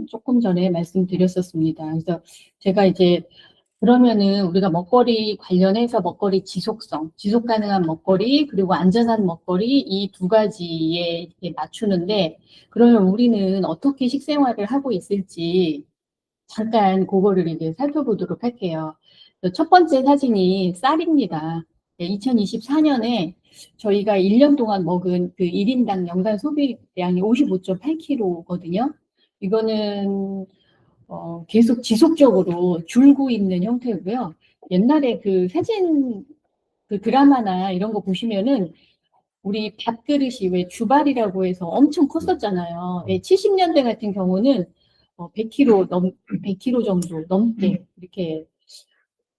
조금 전에 말씀드렸었습니다. 그래서 제가 이제 그러면은 우리가 먹거리 관련해서 먹거리 지속성, 지속 가능한 먹거리, 그리고 안전한 먹거리 이 두 가지에 이렇게 맞추는데 그러면 우리는 어떻게 식생활을 하고 있을지 잠깐 그거를 이제 살펴보도록 할게요. 첫 번째 사진이 쌀입니다. 2024년에 저희가 1년 동안 먹은 그 1인당 연간 소비량이 55.8kg거든요. 이거는 계속 지속적으로 줄고 있는 형태고요. 옛날에 그 사진 그 드라마나 이런 거 보시면은 우리 밥그릇이 왜 주발이라고 해서 엄청 컸었잖아요. 70년대 같은 경우는 100kg 100kg 정도 넘게 이렇게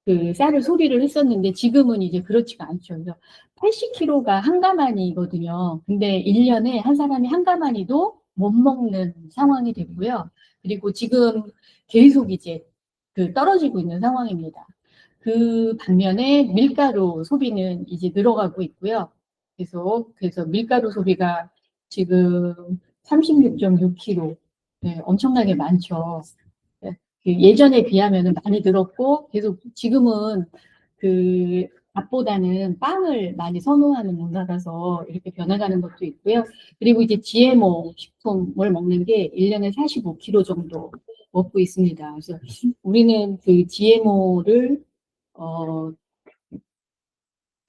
그 쌀을 소비를 했었는데 지금은 이제 그렇지가 않죠. 그래서 80kg가 한 가마니거든요. 근데 1년에 한 사람이 한 가마니도 못 먹는 상황이 됐고요. 그리고 지금 계속 이제 그 떨어지고 있는 상황입니다. 그 반면에 밀가루 소비는 이제 늘어가고 있고요. 그래서 밀가루 소비가 지금 36.6kg. 네, 엄청나게 많죠. 네, 그 예전에 비하면 많이 늘었고 계속 지금은 그 밥보다는 빵을 많이 선호하는 문화라서 이렇게 변해가는 것도 있고요. 그리고 이제 GMO 식품을 먹는 게 1년에 45kg 정도 먹고 있습니다. 그래서 우리는 그 GMO를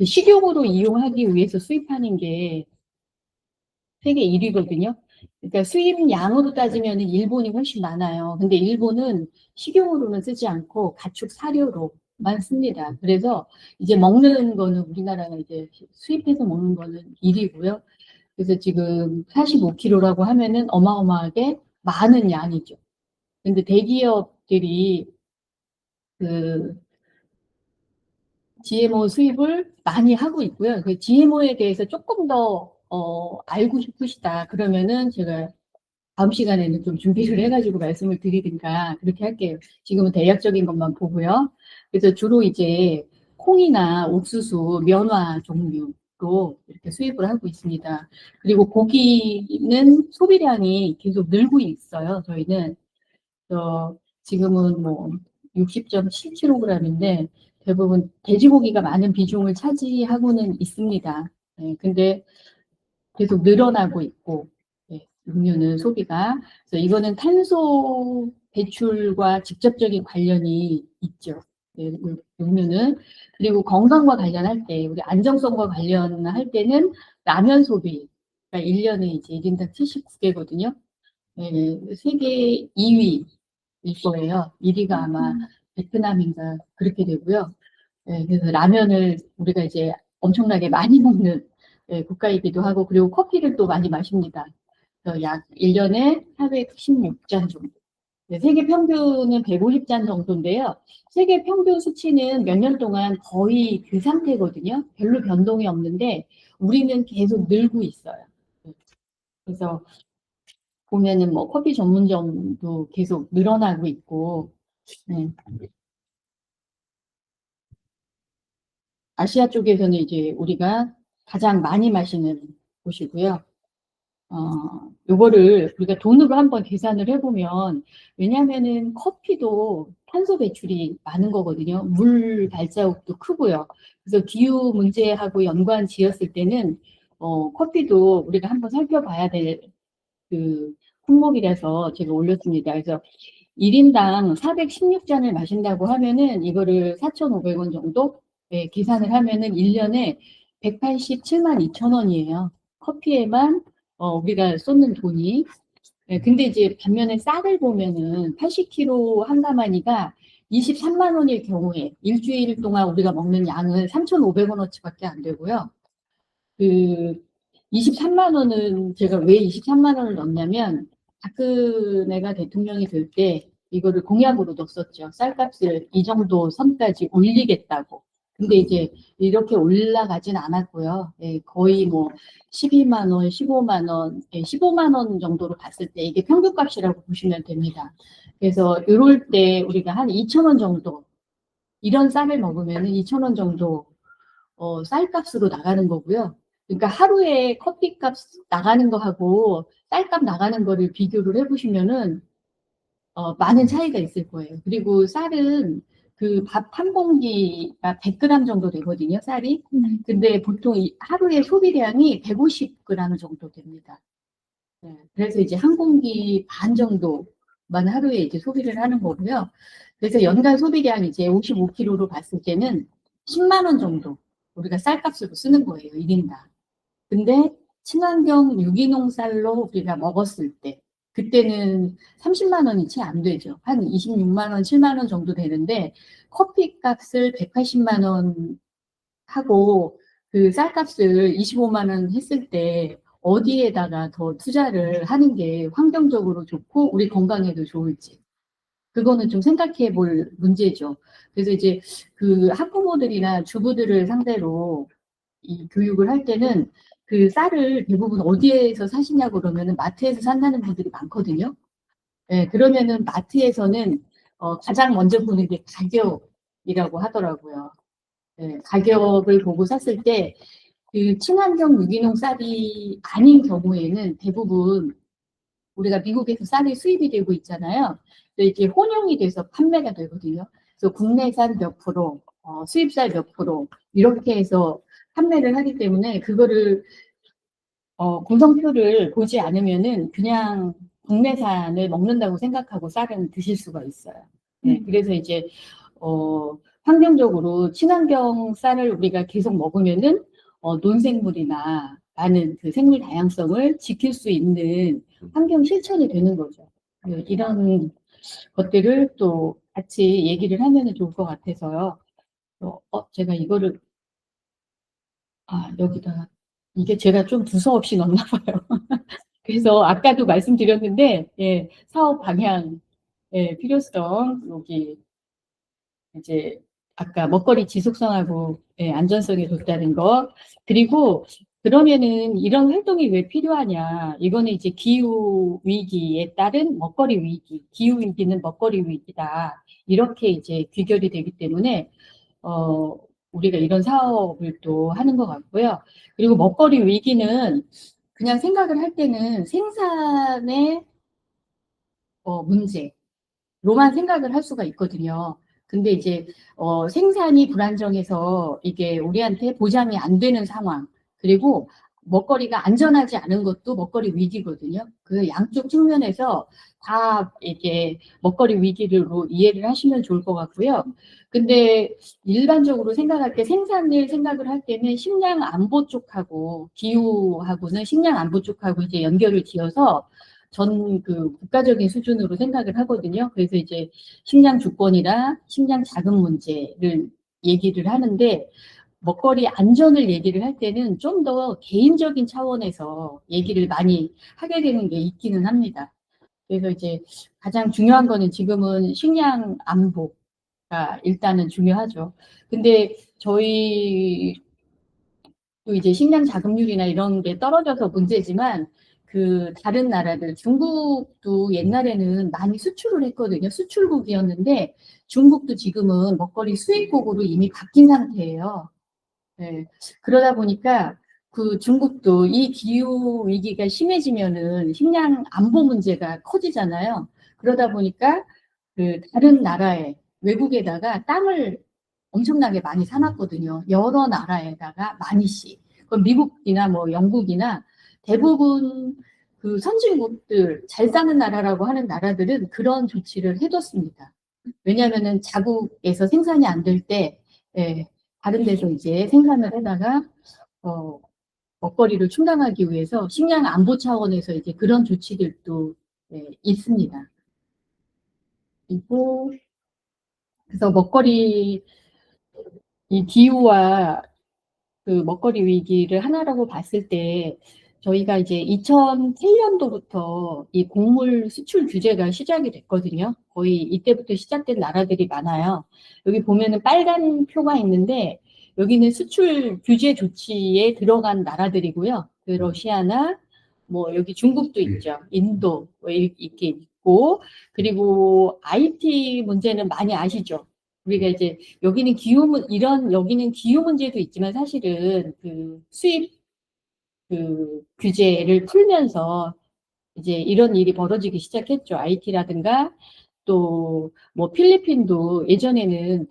식용으로 이용하기 위해서 수입하는 게 세계 1위거든요. 그러니까 수입량으로 따지면 일본이 훨씬 많아요. 근데 일본은 식용으로는 쓰지 않고 가축 사료로만 씁니다. 그래서 이제 먹는 거는 우리나라가 이제 수입해서 먹는 거는 1위고요. 그래서 지금 45kg라고 하면은 어마어마하게 많은 양이죠. 근데 대기업들이 그 GMO 수입을 많이 하고 있고요. 그 GMO에 대해서 조금 더 알고 싶으시다. 그러면은 제가 다음 시간에는 좀 준비를 해가지고 말씀을 드리든가 그렇게 할게요. 지금은 대략적인 것만 보고요. 그래서 주로 이제 콩이나 옥수수, 면화 종류로 이렇게 수입을 하고 있습니다. 그리고 고기는 소비량이 계속 늘고 있어요. 저희는 지금은 뭐 60.7kg인데 대부분 돼지고기가 많은 비중을 차지하고는 있습니다. 네, 근데 계속 늘어나고 있고, 네, 육류는 소비가. 그래서 이거는 탄소 배출과 직접적인 관련이 있죠. 네, 육류는. 그리고 건강과 관련할 때, 우리 안정성과 관련할 때는 라면 소비. 그러니까 1년에 이제 1인당 79개거든요. 네, 세계 2위일 거예요. 1위가 아마 베트남인가 그렇게 되고요. 네, 그래서 라면을 우리가 이제 엄청나게 많이 먹는 네, 국가이기도 하고, 그리고 커피를 또 많이 마십니다. 그래서 약 1년에 416잔 정도. 네, 세계 평균은 150잔 정도인데요. 세계 평균 수치는 몇 년 동안 거의 그 상태거든요. 별로 변동이 없는데, 우리는 계속 늘고 있어요. 네, 그래서 보면은 뭐 커피 전문점도 계속 늘어나고 있고, 네, 아시아 쪽에서는 이제 우리가 가장 많이 마시는 곳이고요. 요거를 우리가 돈으로 한번 계산을 해보면, 왜냐면은 커피도 탄소 배출이 많은 거거든요. 물 발자국도 크고요. 그래서 기후 문제하고 연관 지었을 때는, 커피도 우리가 한번 살펴봐야 될 그 품목이라서 제가 올렸습니다. 그래서 1인당 416잔을 마신다고 하면은 이거를 4,500원 정도 계산을 하면은 1년에 187만 2천 원이에요. 커피에만 우리가 쏟는 돈이. 근데 이제 반면에 쌀을 보면은 80kg 한 가마니가 23만 원일 경우에 일주일 동안 우리가 먹는 양은 3,500원어치밖에 안 되고요. 그 23만 원은 제가 왜 23만 원을 넣냐면 박근혜가 대통령이 될 때 이거를 공약으로 넣었었죠. 쌀값을 이 정도 선까지 올리겠다고. 근데 이제 이렇게 올라가진 않았고요. 예, 거의 뭐 12만 원, 15만 원, 15만 원 정도로 봤을 때 이게 평균값이라고 보시면 됩니다. 그래서 이럴 때 우리가 한 2천 원 정도 이런 쌀을 먹으면 2천 원 정도 쌀값으로 나가는 거고요. 그러니까 하루에 커피값 나가는 거하고 쌀값 나가는 거를 비교를 해보시면은 많은 차이가 있을 거예요. 그리고 쌀은 그 밥 한 공기가 100g 정도 되거든요, 쌀이. 근데 보통 하루에 소비량이 150g 정도 됩니다. 네, 그래서 이제 한 공기 반 정도만 하루에 이제 소비를 하는 거고요. 그래서 연간 소비량 이제 55kg로 봤을 때는 10만 원 정도 우리가 쌀값으로 쓰는 거예요, 1인당. 근데 친환경 유기농 쌀로 우리가 먹었을 때 그때는 30만 원이 채 안 되죠. 한 26만 원, 7만 원 정도 되는데 커피 값을 180만 원 하고 그 쌀값을 25만 원 했을 때 어디에다가 더 투자를 하는 게 환경적으로 좋고 우리 건강에도 좋을지 그거는 좀 생각해 볼 문제죠. 그래서 이제 그 학부모들이나 주부들을 상대로 이 교육을 할 때는 그 쌀을 대부분 어디에서 사시냐고 그러면은 마트에서 산다는 분들이 많거든요. 예, 그러면은 마트에서는 가장 먼저 보는 게 가격이라고 하더라고요. 예, 가격을 보고 샀을 때 그 친환경 유기농 쌀이 아닌 경우에는 대부분 우리가 미국에서 쌀이 수입이 되고 있잖아요. 근데 이게 혼용이 돼서 판매가 되거든요. 그래서 국내산 몇 프로, 수입쌀 몇 프로 이렇게 해서 판매를 하기 때문에 그거를 구성표를 보지 않으면은 그냥 국내산을 먹는다고 생각하고 쌀은 드실 수가 있어요. 네, 그래서 이제 환경적으로 친환경 쌀을 우리가 계속 먹으면은 논생물이나 많은 그 생물 다양성을 지킬 수 있는 환경 실천이 되는 거죠. 이런 것들을 또 같이 얘기를 하면 좋을 것 같아서요. 제가 이거를 여기다가 이게 제가 좀 두서없이 넣나 봐요. 그래서 아까도 말씀드렸는데, 예, 사업 방향, 예, 필요성, 여기 이제 아까 먹거리 지속성하고 예, 안전성이 좋다는 거. 그리고 그러면은 이런 활동이 왜 필요하냐? 이거는 이제 기후 위기에 따른 먹거리 위기, 기후 위기는 먹거리 위기다. 이렇게 이제 귀결이 되기 때문에 어, 우리가 이런 사업을 또 하는 것 같고요. 그리고 먹거리 위기는 그냥 생각을 할 때는 생산의 문제로만 생각을 할 수가 있거든요. 근데 이제 생산이 불안정해서 이게 우리한테 보장이 안 되는 상황, 그리고 먹거리가 안전하지 않은 것도 먹거리 위기거든요. 그 양쪽 측면에서 다 이게 먹거리 위기로 이해를 하시면 좋을 것 같고요. 근데 일반적으로 생각할 때 생산을 생각을 할 때는 식량 안보 쪽하고 기후하고는 식량 안보 쪽하고 이제 연결을 지어서 전 그 국가적인 수준으로 생각을 하거든요. 그래서 이제 식량 주권이나 식량 자금 문제를 얘기를 하는데 먹거리 안전을 얘기를 할 때는 좀 더 개인적인 차원에서 얘기를 많이 하게 되는 게 있기는 합니다. 그래서 이제 가장 중요한 거는 지금은 식량 안보가 일단은 중요하죠. 근데 저희 또 이제 식량 자급률이나 이런 게 떨어져서 문제지만 그 다른 나라들 중국도 옛날에는 많이 수출을 했거든요. 수출국이었는데 중국도 지금은 먹거리 수입국으로 이미 바뀐 상태예요. 네. 그러다 보니까 그 중국도 이 기후 위기가 심해지면은 식량 안보 문제가 커지잖아요. 그러다 보니까 그 다른 나라에 외국에다가 땅을 엄청나게 많이 사놨거든요. 여러 나라에다가 많이씩. 그럼 미국이나 뭐 영국이나 대부분 그 선진국들 잘 사는 나라라고 하는 나라들은 그런 조치를 해뒀습니다. 왜냐하면은 자국에서 생산이 안 될 때, 예, 다른 데서 이제 생산을 해다가 어, 먹거리를 충당하기 위해서 식량 안보 차원에서 이제 그런 조치들도 있습니다. 그리고 그래서 먹거리 이 기후와 그 먹거리 위기를 하나라고 봤을 때 저희가 이제 2008년도부터 이 곡물 수출 규제가 시작이 됐거든요. 거의 이때부터 시작된 나라들이 많아요. 여기 보면은 빨간 표가 있는데 여기는 수출 규제 조치에 들어간 나라들이고요. 그 러시아나 뭐 여기 중국도 있죠. 인도 뭐 이렇게 있고 그리고 IT 문제는 많이 아시죠? 우리가 이제 여기는 기후 이런 여기는 기후 문제도 있지만 사실은 그 수입 규제를 풀면서 이제 이런 일이 벌어지기 시작했죠. IT라든가 또 뭐 필리핀도 예전에는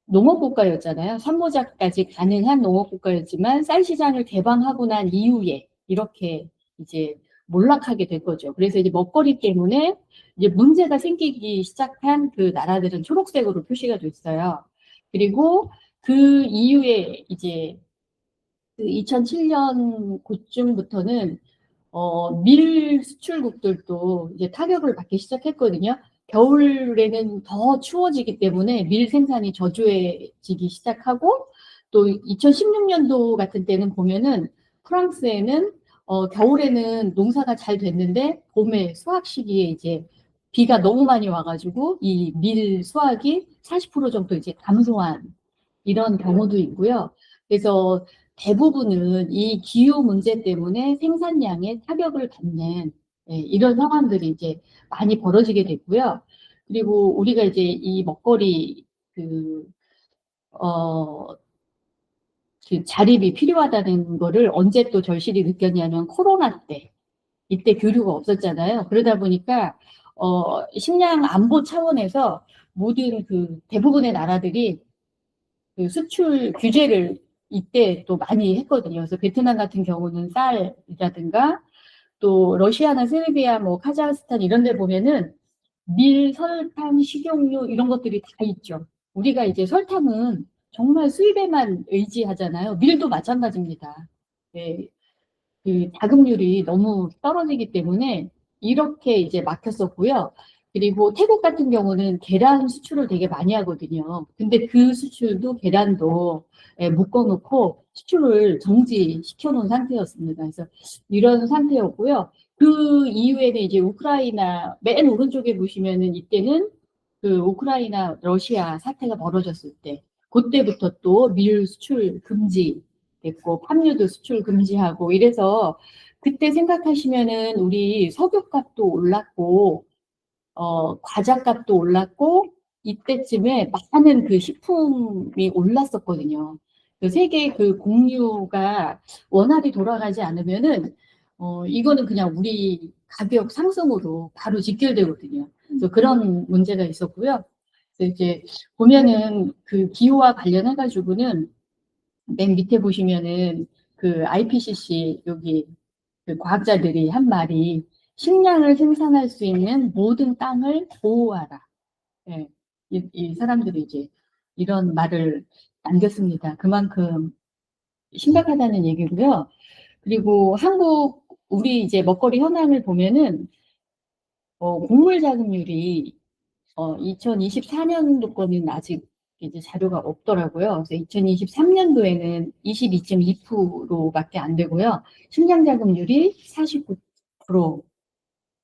농업국가였잖아요. 산모작까지 가능한 농업국가였지만 쌀 시장을 개방하고 난 이후에 이렇게 이제 몰락하게 된 거죠. 그래서 이제 먹거리 때문에 이제 문제가 생기기 시작한 그 나라들은 초록색으로 표시가 됐어요. 그리고 그 이후에 이제 그 2007년 그쯤부터는 밀 수출국들도 이제 타격을 받기 시작했거든요. 겨울에는 더 추워지기 때문에 밀 생산이 저조해지기 시작하고 또 2016년도 같은 때는 보면은 프랑스에는 겨울에는 농사가 잘 됐는데 봄에 수확 시기에 이제 비가 너무 많이 와가지고 이 밀 수확이 40% 정도 이제 감소한 이런 경우도 있고요. 그래서 대부분은 이 기후 문제 때문에 생산량에 타격을 받는 이런 상황들이 이제 많이 벌어지게 됐고요. 그리고 우리가 이제 이 먹거리 그, 어, 그 자립이 필요하다는 거를 언제 또 절실히 느꼈냐면 코로나 때 이때 교류가 없었잖아요. 그러다 보니까 식량 안보 차원에서 모든 그 대부분의 나라들이 그 수출 규제를 이때 또 많이 했거든요. 그래서 베트남 같은 경우는 쌀이라든가 또 러시아나 세르비아, 뭐 카자흐스탄 이런 데 보면은 밀, 설탕, 식용유 이런 것들이 다 있죠. 우리가 이제 설탕은 정말 수입에만 의지하잖아요. 밀도 마찬가지입니다. 네, 그 자급률이 너무 떨어지기 때문에 이렇게 이제 막혔었고요. 그리고 태국 같은 경우는 계란 수출을 되게 많이 하거든요. 근데 그 수출도 계란도 묶어놓고 수출을 정지시켜 놓은 상태였습니다. 그래서 이런 상태였고요. 그 이후에는 이제 우크라이나 맨 오른쪽에 보시면은 이때는 그 우크라이나 러시아 사태가 벌어졌을 때 그때부터 또 밀 수출 금지 됐고 팜유도 수출 금지하고 이래서 그때 생각하시면은 우리 석유값도 올랐고 과자값도 올랐고 이때쯤에 많은 그 식품이 올랐었거든요. 그 세계 그 공유가 원활히 돌아가지 않으면은 이거는 그냥 우리 가격 상승으로 바로 직결되거든요. 그래서 그런 문제가 있었고요. 그래서 이제 보면은 그 기후와 관련해 가지고는 맨 밑에 보시면은 그 IPCC 여기 그 과학자들이 한 말이 식량을 생산할 수 있는 모든 땅을 보호하라. 예, 이 사람들이 이제 이런 말을 남겼습니다. 그만큼 심각하다는 얘기고요. 그리고 한국 우리 이제 먹거리 현황을 보면은 곡물 자급률이 2024년도 거는 아직 이제 자료가 없더라고요. 그래서 2023년도에는 22.2%밖에 안 되고요. 식량 자급률이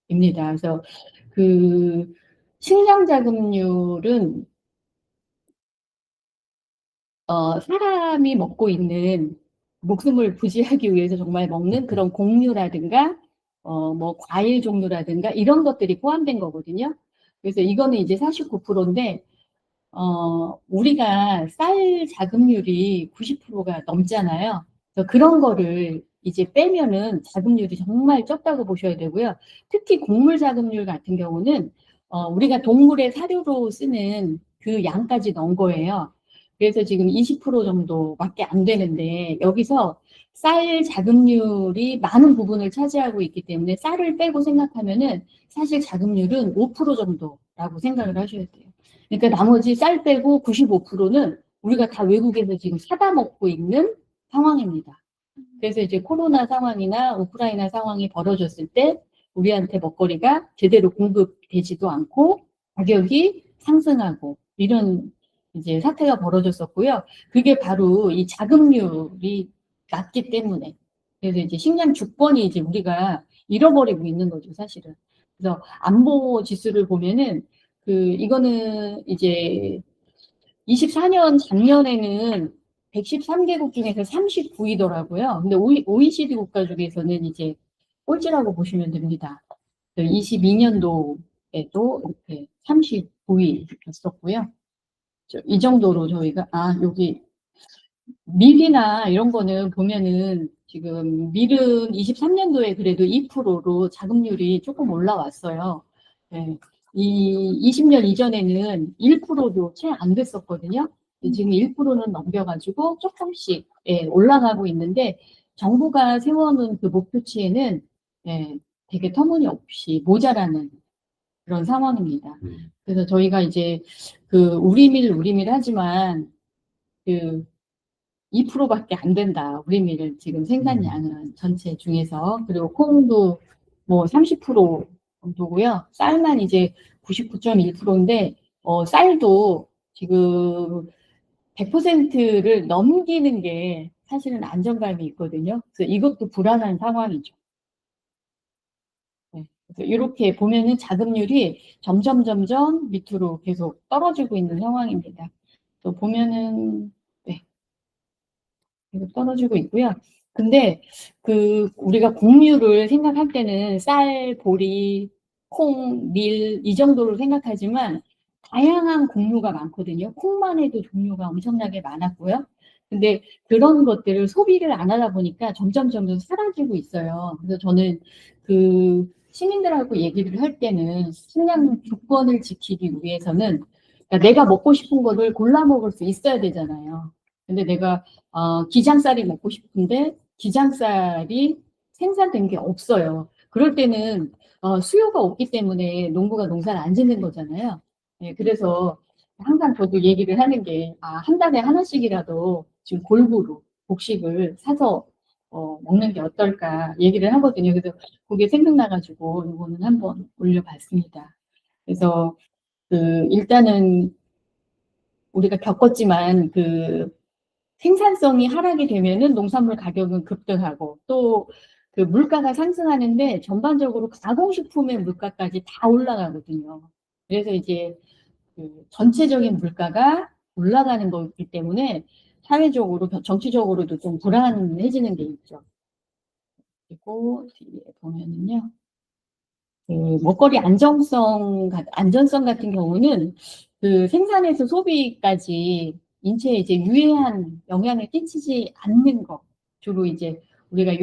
49%입니다. 그래서 그 식량 자급률은 사람이 먹고 있는 목숨을 부지하기 위해서 정말 먹는 그런 곡류라든가 뭐 과일 종류라든가 이런 것들이 포함된 거거든요. 그래서 이거는 이제 49%인데 우리가 쌀 자급률이 90%가 넘잖아요. 그래서 그런 거를 이제 빼면은 자급률이 정말 적다고 보셔야 되고요. 특히 곡물 자급률 같은 경우는 우리가 동물의 사료로 쓰는 그 양까지 넣은 거예요. 그래서 지금 20% 정도밖에 안 되는데 여기서 쌀 자급률이 많은 부분을 차지하고 있기 때문에 쌀을 빼고 생각하면은 사실 자급률은 5% 정도라고 생각을 하셔야 돼요. 그러니까 나머지 쌀 빼고 95%는 우리가 다 외국에서 지금 사다 먹고 있는 상황입니다. 그래서 이제 코로나 상황이나 우크라이나 상황이 벌어졌을 때 우리한테 먹거리가 제대로 공급되지도 않고 가격이 상승하고 이런 이제 사태가 벌어졌었고요. 그게 바로 이 자급률이 낮기 때문에. 그래서 이제 식량 주권이 이제 우리가 잃어버리고 있는 거죠, 사실은. 그래서 안보 지수를 보면은 이거는 이제 24년 작년에는 113개국 중에서 39위더라고요. 근데 OECD 국가 중에서는 이제 꼴찌라고 보시면 됩니다. 22년도에도 이렇게 39위였었고요. 이 정도로 저희가, 여기 밀이나 이런 거는 보면은 지금 밀은 23년도에 그래도 2%로 자급률이 조금 올라왔어요. 예. 이 20년 이전에는 1%도 채 안 됐었거든요. 지금 1%는 넘겨가지고 조금씩 올라가고 있는데 정부가 세워놓은 그 목표치에는 되게 터무니없이 모자라는 그런 상황입니다. 그래서 저희가 이제 그 우리밀 하지만 그 2%밖에 안 된다. 우리밀 지금 생산량은 전체 중에서. 그리고 콩도 뭐 30% 정도고요. 쌀만 이제 99.1%인데 쌀도 지금 100%를 넘기는 게 사실은 안정감이 있거든요. 그래서 이것도 불안한 상황이죠. 네. 그래서 이렇게 보면은 자급률이 점점 밑으로 계속 떨어지고 있는 상황입니다. 또 보면은 네. 계속 떨어지고 있고요. 근데 그 우리가 곡류를 생각할 때는 쌀, 보리, 콩, 밀 이 정도로 생각하지만 다양한 곡류가 많거든요. 콩만 해도 종류가 엄청나게 많았고요. 근데 그런 것들을 소비를 안 하다 보니까 점점 사라지고 있어요. 그래서 저는 그 시민들하고 얘기를 할 때는 식량 주권을 지키기 위해서는 그러니까 내가 먹고 싶은 거를 골라 먹을 수 있어야 되잖아요. 근데 내가 기장쌀이 먹고 싶은데 기장쌀이 생산된 게 없어요. 그럴 때는 수요가 없기 때문에 농부가 농사를 안 짓는 거잖아요. 네, 그래서 항상 저도 얘기를 하는 게, 한 달에 하나씩이라도 지금 골고루 곡식을 사서 먹는 게 어떨까 얘기를 하거든요. 그래서 그게 생각나가지고 이거는 한번 올려봤습니다. 그래서 일단은 우리가 겪었지만 생산성이 하락이 되면은 농산물 가격은 급등하고 또 그 물가가 상승하는데 전반적으로 가공식품의 물가까지 다 올라가거든요. 그래서 이제 전체적인 물가가 올라가는 거기 때문에 사회적으로 정치적으로도 좀 불안해지는 게 있죠. 그리고 뒤에 보면은요. 먹거리 안전성 같은 경우는 생산에서 소비까지 인체에 이제 유해한 영향을 끼치지 않는 것. 주로 이제 우리가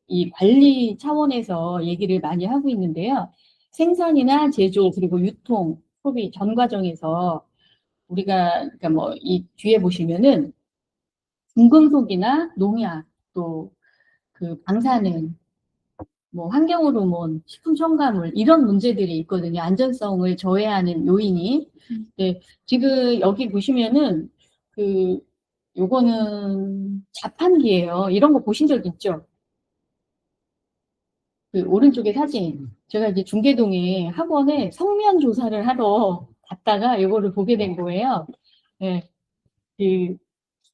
이 관리 차원에서 얘기를 많이 하고 있는데요. 생산이나 제조, 그리고 유통, 소비 전 과정에서 우리가, 그러니까 뭐, 이 뒤에 보시면은 중금속이나 농약, 또 방사능, 뭐 환경호르몬, 식품 첨가물 이런 문제들이 있거든요. 안전성을 저해하는 요인이. 네, 지금 여기 보시면은 요거는 자판기예요. 이런 거 보신 적 있죠? 오른쪽에 사진. 제가 이제 중계동에 학원에 성면 조사를 하러 갔다가 이거를 보게 된 거예요. 네,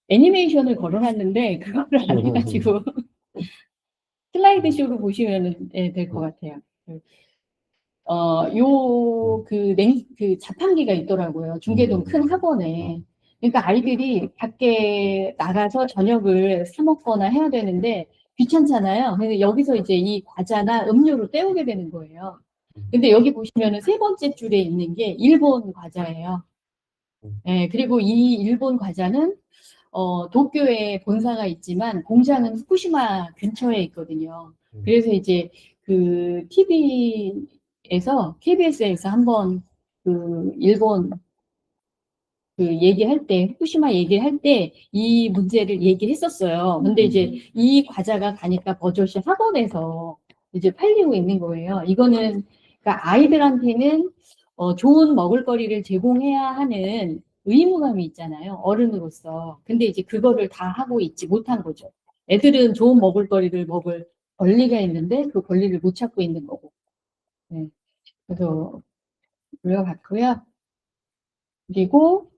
애니메이션을 걸어놨는데 그거를 안 해가지고 슬라이드 쇼로 보시면 될 것 같아요. 자판기가 있더라고요. 중계동 큰 학원에. 그러니까 아이들이 밖에 나가서 저녁을 사 먹거나 해야 되는데 귀찮잖아요. 근데 여기서 이제 이 과자나 음료를 때우게 되는 거예요. 근데 여기 보시면은 세 번째 줄에 있는 게 일본 과자예요. 네, 그리고 이 일본 과자는 도쿄에 본사가 있지만 공장은 후쿠시마 근처에 있거든요. 그래서 이제 TV에서, KBS에서 한번 일본 얘기할 때, 후쿠시마 얘기할 때 이 문제를 얘기했었어요. 근데 이제 이 과자가 가니까 버젓이 학원에서 이제 팔리고 있는 거예요. 이거는, 그러니까 아이들한테는 좋은 먹을거리를 제공해야 하는 의무감이 있잖아요. 어른으로서. 근데 이제 그거를 다 하고 있지 못한 거죠. 애들은 좋은 먹을거리를 먹을 권리가 있는데 그 권리를 못 찾고 있는 거고. 네. 그래서 올려봤고요. 그리고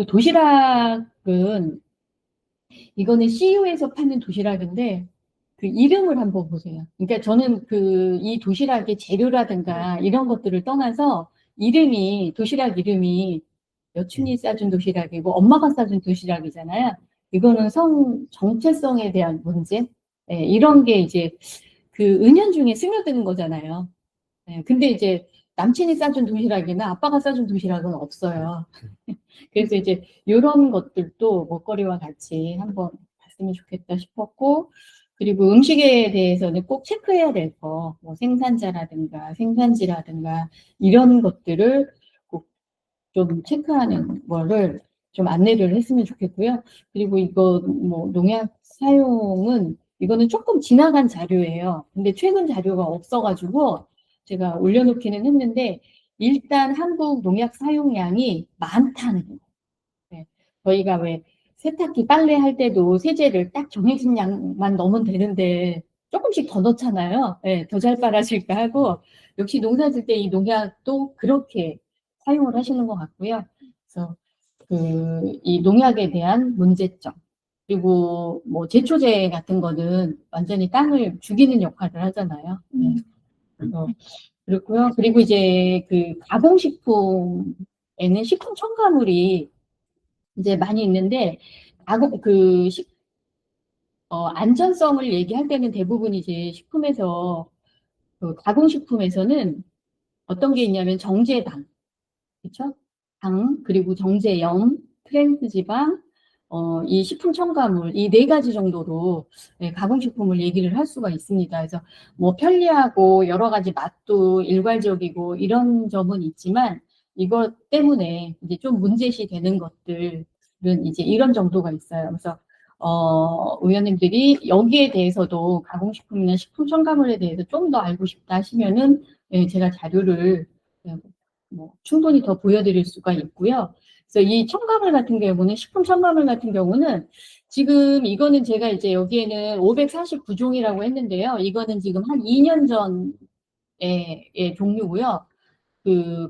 도시락은 이거는 CU에서 파는 도시락인데 이름을 한번 보세요. 그러니까 저는 이 도시락의 재료라든가 이런 것들을 떠나서 도시락 이름이 여친이 싸준 도시락이고 엄마가 싸준 도시락이잖아요. 이거는 정체성에 대한 문제? 네, 이런 게 이제 은연중에 스며드는 거잖아요. 네, 근데 이제 남친이 싸준 도시락이나 아빠가 싸준 도시락은 없어요. 그래서 이제 이런 것들도 먹거리와 같이 한번 봤으면 좋겠다 싶었고, 그리고 음식에 대해서는 꼭 체크해야 될 거, 뭐 생산자라든가 생산지라든가 이런 것들을 꼭 좀 체크하는 거를 좀 안내를 했으면 좋겠고요. 그리고 이거 뭐 농약 사용은 이거는 조금 지나간 자료예요. 근데 최근 자료가 없어가지고 제가 올려놓기는 했는데 일단 한국 농약 사용량이 많다는 거예요. 네. 저희가 왜 세탁기 빨래할 때도 세제를 딱 정해진 양만 넣으면 되는데 조금씩 더 넣잖아요. 네, 더 잘 빨아질까 하고 역시 농사 질 때 이 농약도 그렇게 사용을 하시는 것 같고요. 그래서 이 농약에 대한 문제점 그리고 뭐 제초제 같은 거는 완전히 땅을 죽이는 역할을 하잖아요. 네. 그렇고요. 그리고 이제 그 가공식품에는 식품 첨가물이 이제 많이 있는데 가공 안전성을 얘기할 때는 대부분 이제 식품에서 그 가공식품에서는 어떤 게 있냐면 정제당, 그렇죠? 당 그리고 정제염, 트랜스 지방, 이 식품 첨가물 이 네 가지 정도로 네, 가공식품을 얘기를 할 수가 있습니다. 그래서 뭐 편리하고 여러 가지 맛도 일괄적이고 이런 점은 있지만 이것 때문에 이제 좀 문제시 되는 것들은 이제 이런 정도가 있어요. 그래서 의원님들이 여기에 대해서도 가공식품이나 식품 첨가물에 대해서 좀 더 알고 싶다 하시면은 네, 제가 자료를 네, 뭐 충분히 더 보여드릴 수가 있고요. 그래서 이 첨가물 같은 경우는 식품 첨가물 같은 경우는 지금 이거는 제가 이제 여기에는 549종이라고 했는데요. 이거는 지금 한 2년 전의 종류고요. 그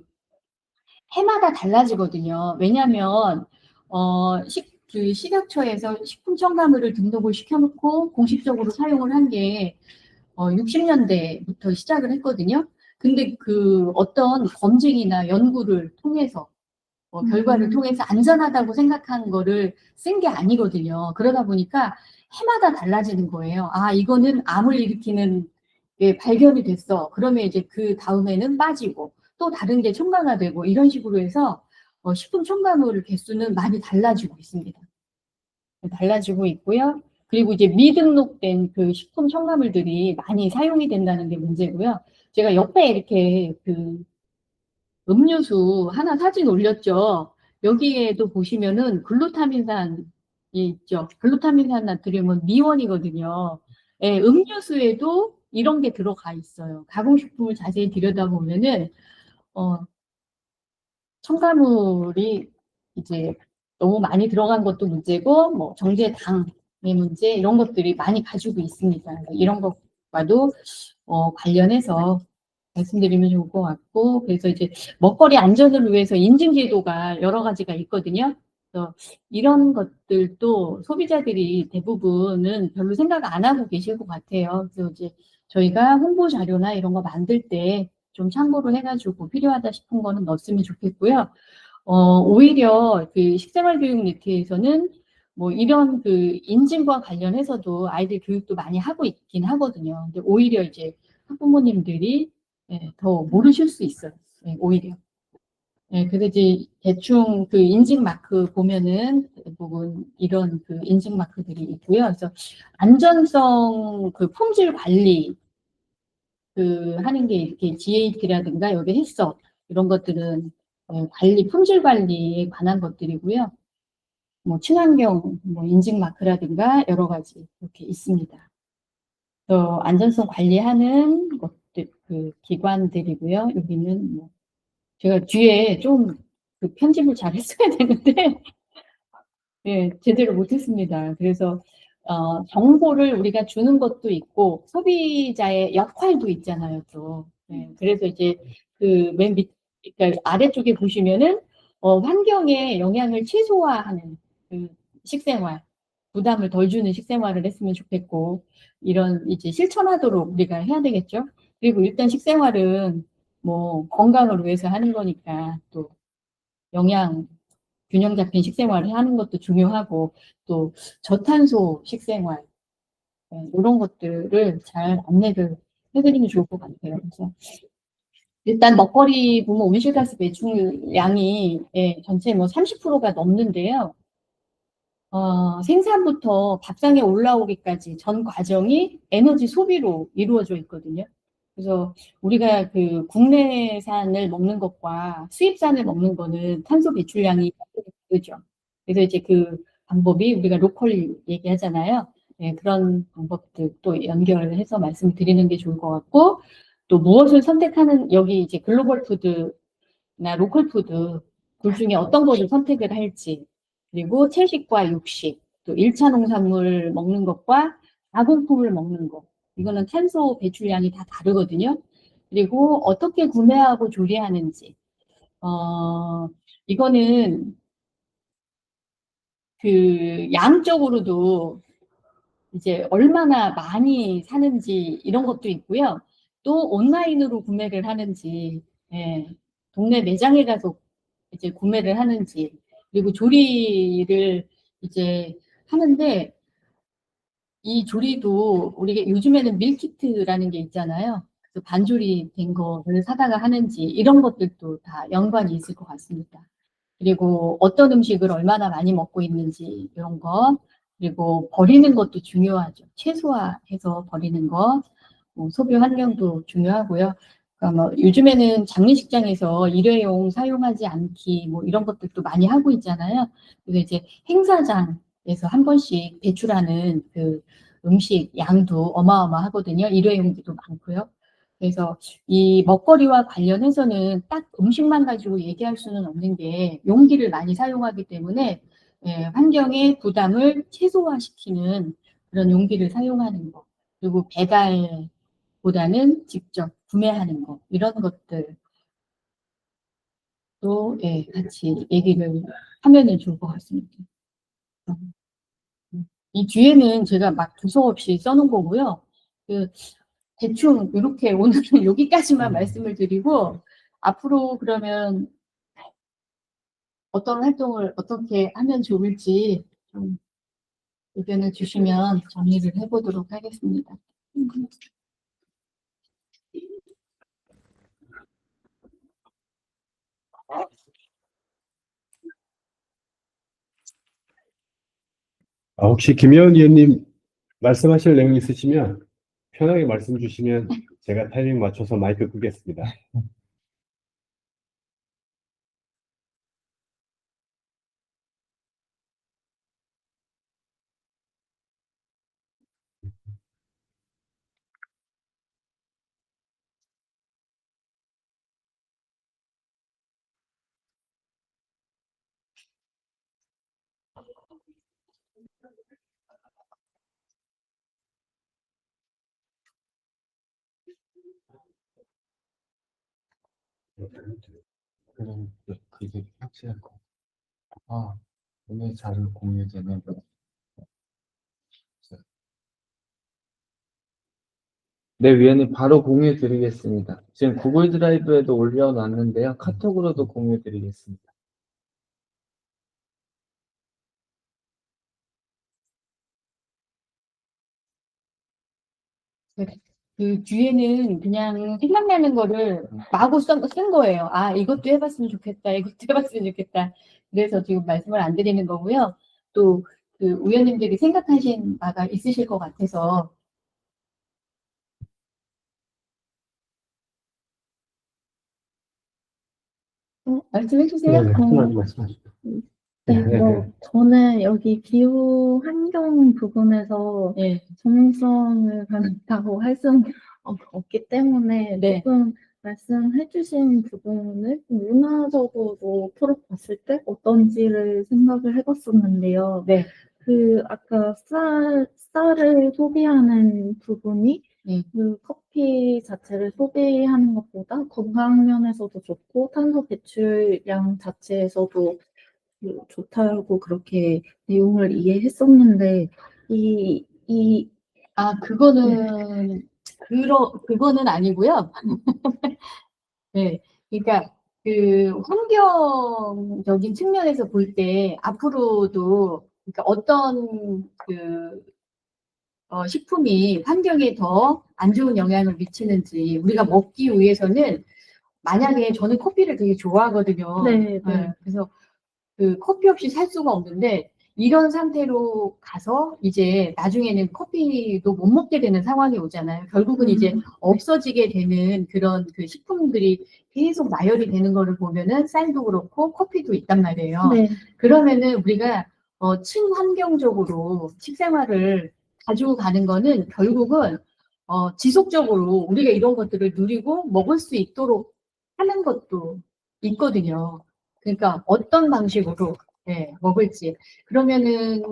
해마다 달라지거든요. 왜냐하면 그 식약처에서 식품 첨가물을 등록을 시켜놓고 공식적으로 사용을 한 게 60년대부터 시작을 했거든요. 근데 그 어떤 검증이나 연구를 통해서 결과를 통해서 안전하다고 생각한 거를 쓴 게 아니거든요. 그러다 보니까 해마다 달라지는 거예요. 아, 이거는 암을 일으키는 게 발견이 됐어. 그러면 이제 그 다음에는 빠지고 또 다른 게 첨가가 되고 이런 식으로 해서 식품 첨가물 개수는 많이 달라지고 있습니다. 달라지고 있고요. 그리고 이제 미등록된 그 식품 첨가물들이 많이 사용이 된다는 게 문제고요. 제가 옆에 이렇게 그 음료수 하나 사진 올렸죠. 여기에도 보시면은 글루타민산이 있죠. 글루타민산 나트륨은 미원이거든요. 예, 음료수에도 이런 게 들어가 있어요. 가공식품을 자세히 들여다보면은 어, 첨가물이 이제 너무 많이 들어간 것도 문제고, 뭐 정제당의 문제 이런 것들이 많이 가지고 있습니다. 이런 것과도 관련해서 말씀드리면 좋을 것 같고, 그래서 이제 먹거리 안전을 위해서 인증 제도가 여러 가지가 있거든요. 그래서 이런 것들도 소비자들이 대부분은 별로 생각 안 하고 계실 것 같아요. 그래서 이제 저희가 홍보 자료나 이런 거 만들 때 좀 참고를 해가지고 필요하다 싶은 거는 넣었으면 좋겠고요. 오히려 그 식생활교육 네트에서는 뭐 이런 그 인증과 관련해서도 아이들 교육도 많이 하고 있긴 하거든요. 근데 오히려 이제 학부모님들이 더 모르실 수 있어요. 오히려. 그래서 이제 대충 그 인증 마크 보면은 대부분 이런 그 인증 마크들이 있고요. 그래서 안전성 그 품질 관리 그 하는 게 이렇게 GAT라든가 여기 했어 이런 것들은 관리 품질 관리에 관한 것들이고요. 뭐 친환경 뭐 인증 마크라든가 여러 가지 이렇게 있습니다. 또 안전성 관리하는 것들 그 기관들이고요. 여기는 뭐 제가 뒤에 좀 그 편집을 잘 했어야 되는데 예, 제대로 못했습니다. 그래서 정보를 우리가 주는 것도 있고 소비자의 역할도 있잖아요, 또. 그래서 이제 그 맨 밑, 그러니까 아래쪽에 보시면은 환경에 영향을 최소화하는 그 식생활, 부담을 덜 주는 식생활을 했으면 좋겠고 이런 이제 실천하도록 우리가 해야 되겠죠. 그리고 일단 식생활은 뭐 건강을 위해서 하는 거니까 또 영양 균형 잡힌 식생활을 하는 것도 중요하고 또 저탄소 식생활 이런 것들을 잘 안내를 해드리면 좋을 것 같아요. 그래서 일단 먹거리 보면 온실가스 배출량이 전체 뭐 30%가 넘는데요. 생산부터 밥상에 올라오기까지 전 과정이 에너지 소비로 이루어져 있거든요. 그래서 우리가 그 국내산을 먹는 것과 수입산을 먹는 거는 탄소 배출량이 다르죠. 그래서 이제 그 방법이 우리가 로컬 얘기하잖아요. 네, 그런 방법들 또 연결해서 말씀드리는 게 좋을 것 같고, 또 무엇을 선택하는, 여기 이제 글로벌 푸드나 로컬 푸드, 둘 중에 어떤 것을 선택을 할지, 그리고 채식과 육식, 또 1차 농산물 먹는 것과 가공품을 먹는 것. 이거는 탄소 배출량이 다 다르거든요. 그리고 어떻게 구매하고 조리하는지. 어, 이거는 그 양적으로도 이제 얼마나 많이 사는지 이런 것도 있고요. 또 온라인으로 구매를 하는지, 예, 동네 매장에 가서 이제 구매를 하는지, 그리고 조리를 이제 하는데 이 조리도 우리가 요즘에는 밀키트라는 게 있잖아요. 그래서 반조리 된 거를 사다가 하는지 이런 것들도 다 연관이 있을 것 같습니다. 그리고 어떤 음식을 얼마나 많이 먹고 있는지 이런 거, 그리고 버리는 것도 중요하죠. 최소화해서 버리는 거, 뭐 소비 환경도 중요하고요. 그러니까 뭐 요즘에는 장례식장에서 일회용 사용하지 않기 뭐 이런 것들도 많이 하고 있잖아요. 그래서 이제 행사장에서 한 번씩 배출하는 그 음식 양도 어마어마하거든요. 일회용기도 많고요. 그래서 이 먹거리와 관련해서는 딱 음식만 가지고 얘기할 수는 없는 게 용기를 많이 사용하기 때문에 예, 환경의 부담을 최소화시키는 그런 용기를 사용하는 거. 그리고 배달보다는 직접 구매하는 거. 이런 것들도 예, 같이 얘기를 하면은 좋을 것 같습니다. 이 뒤에는 제가 막 두서 없이 써놓은 거고요. 그 대충 이렇게 오늘은 여기까지만 말씀을 드리고 앞으로 그러면 어떤 활동을 어떻게 하면 좋을지 좀 의견을 주시면 정리를 해보도록 하겠습니다. 혹시 김혜원 의원님 말씀하실 내용 있으시면 편하게 말씀 주시면 제가 타이밍 맞춰서 마이크 끄겠습니다. 그럼 그게 확실할 것 같아. 오늘 자료 공유되면 네, 위원님 바로 공유 드리겠습니다. 지금 구글 드라이브에도 올려놨는데요. 카톡으로도 공유 드리겠습니다. 그 뒤에는 그냥 생각나는 거를 마구 쓴 거예요. 아, 이것도 해봤으면 좋겠다. 이것도 해봤으면 좋겠다. 그래서 지금 말씀을 안 드리는 거고요. 또 그 의원님들이 생각하신 바가 있으실 것 같아서 말씀해 주세요. 네, 편하게 말씀하시죠. 네, 저는 여기 기후 환경 부분에서 네, 전문성을 가졌다고 할 수는 없기 때문에 네. 조금 말씀해주신 부분을 문화적으로 풀어봤을 때 어떤지를 생각을 해봤었는데요. 네. 그 아까 쌀을 소비하는 부분이 그 커피 자체를 소비하는 것보다 건강 면에서도 좋고 탄소 배출량 자체에서도 좋다고 그렇게 내용을 이해했었는데 그거는 그거는 아니고요. 네, 그러니까 그 환경적인 측면에서 볼 때 앞으로도 그러니까 어떤 그 식품이 환경에 더 안 좋은 영향을 미치는지 우리가 먹기 위해서는 만약에 저는 커피를 되게 좋아하거든요. 네, 네. 그래서 그 커피 없이 살 수가 없는데 이런 상태로 가서 이제 나중에는 커피도 못 먹게 되는 상황이 오잖아요. 결국은 이제 없어지게 되는 그런 그 식품들이 계속 나열이 되는 거를 보면은 쌀도 그렇고 커피도 있단 말이에요. 네. 그러면은 우리가 친환경적으로 식생활을 가지고 가는 거는 결국은 지속적으로 우리가 이런 것들을 누리고 먹을 수 있도록 하는 것도 있거든요. 그러니까 어떤 방식으로 네, 먹을지. 그러면은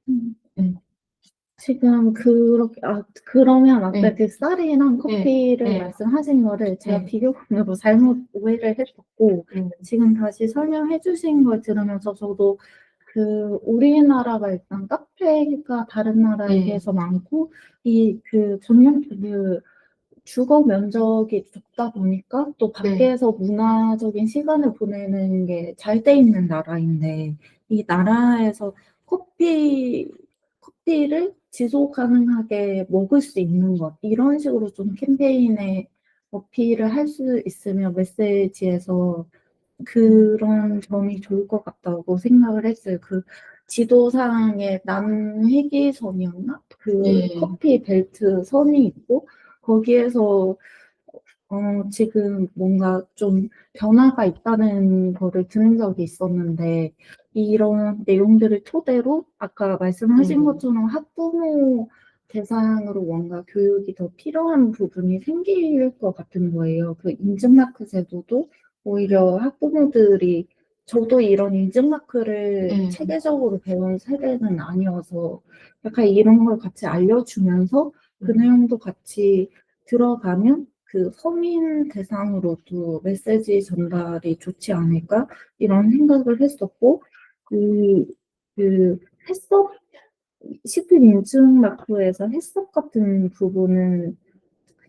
음. 네, 지금 그러면 아까 네. 그 쌀이랑 커피를 네. 말씀하신 거를 제가 네. 비교군으로 잘못 오해를 했었고, 지금 다시 설명해 주신 걸 들으면서 저도 그 우리나라가 일단 카페가 다른 나라에 네. 비해서 많고, 전용 주거 면적이 적다 보니까 또 밖에서 문화적인 시간을 보내는 게 잘 돼 있는 나라인데, 이 나라에서 커피를 지속 가능하게 먹을 수 있는 것, 이런 식으로 좀 캠페인에 어필을 할 수 있으면 메시지에서 그런 점이 좋을 것 같다고 생각을 했어요. 그 지도상에 남회기선이었나? 그 커피 벨트 선이 있고, 거기에서 지금 뭔가 좀 변화가 있다는 거를 들은 적이 있었는데, 이런 내용들을 토대로 아까 말씀하신 것처럼 학부모 대상으로 뭔가 교육이 더 필요한 부분이 생길 것 같은 거예요. 그 인증마크 제도도 오히려 학부모들이 저도 이런 인증마크를 체계적으로 배운 세대는 아니어서 약간 이런 걸 같이 알려주면서 그 내용도 같이 들어가면 그 서민 대상으로도 메시지 전달이 좋지 않을까 이런 생각을 했었고 그 해썹 시트 인증 마크에서 해썹 같은 부분은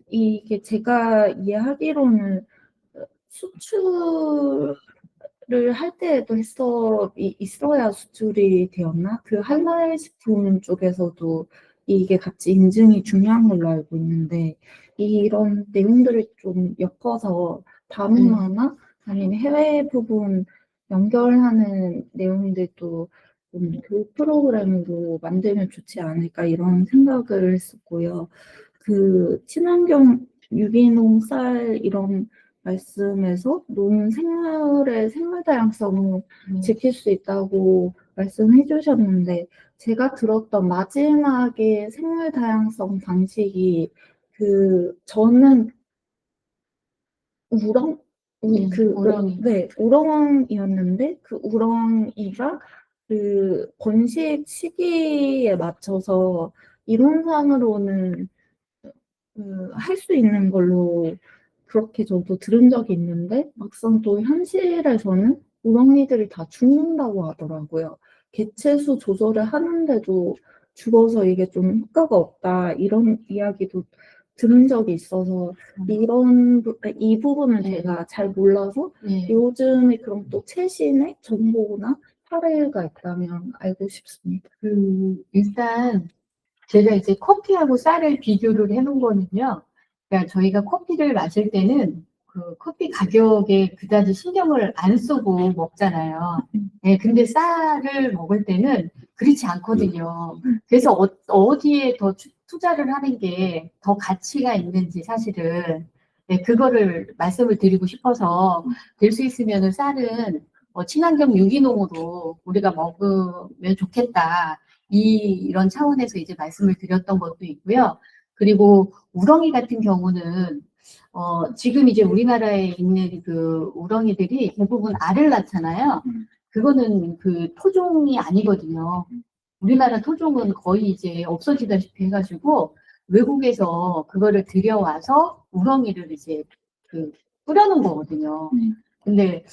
이게 제가 이해하기로는 수출을 할 때에도 해썹이 있어야 수출이 되었나? 그 할랄 식품 쪽에서도 이게 같이 인증이 중요한 걸로 알고 있는데 이런 내용들을 좀 엮어서 다문화나 아니면 해외 부분 연결하는 내용들도 좀 교육 프로그램으로 만들면 좋지 않을까 이런 생각을 했었고요. 그 친환경 유기농 쌀 이런 말씀에서 생활의 생활 다양성을 지킬 수 있다고 말씀해 주셨는데 제가 들었던 마지막에 생활 다양성 방식이 저는 우렁이. 우렁이었는데 그 우렁이가 그 번식 시기에 맞춰서 이론상으로는 할 수 있는 걸로 그렇게 저도 들은 적이 있는데 막상 또 현실에서는 우렁이들이 다 죽는다고 하더라고요. 개체수 조절을 하는데도 죽어서 이게 좀 효과가 없다 이런 이야기도 들은 적이 있어서 이 부분은 제가 잘 몰라서 요즘에 그럼 또 최신의 정보나 사례가 있다면 알고 싶습니다. 일단 제가 이제 커피하고 쌀을 비교를 해놓은 거는요. 그러니까 저희가 커피를 마실 때는 그 커피 가격에 그다지 신경을 안 쓰고 먹잖아요. 네, 근데 쌀을 먹을 때는 그렇지 않거든요. 그래서 어디에 더 투자를 하는 게 더 가치가 있는지 사실은 네, 그거를 말씀을 드리고 싶어서 될 수 있으면 쌀은 친환경 유기농으로 우리가 먹으면 좋겠다. 이런 차원에서 이제 말씀을 드렸던 것도 있고요. 그리고 우렁이 같은 경우는 지금 이제 우리나라에 있는 그 우렁이들이 대부분 알을 낳잖아요. 그거는 그 토종이 아니거든요. 우리나라 토종은 거의 이제 없어지다시피 해가지고 외국에서 그거를 들여와서 우렁이를 이제 뿌려놓은 거거든요. 근데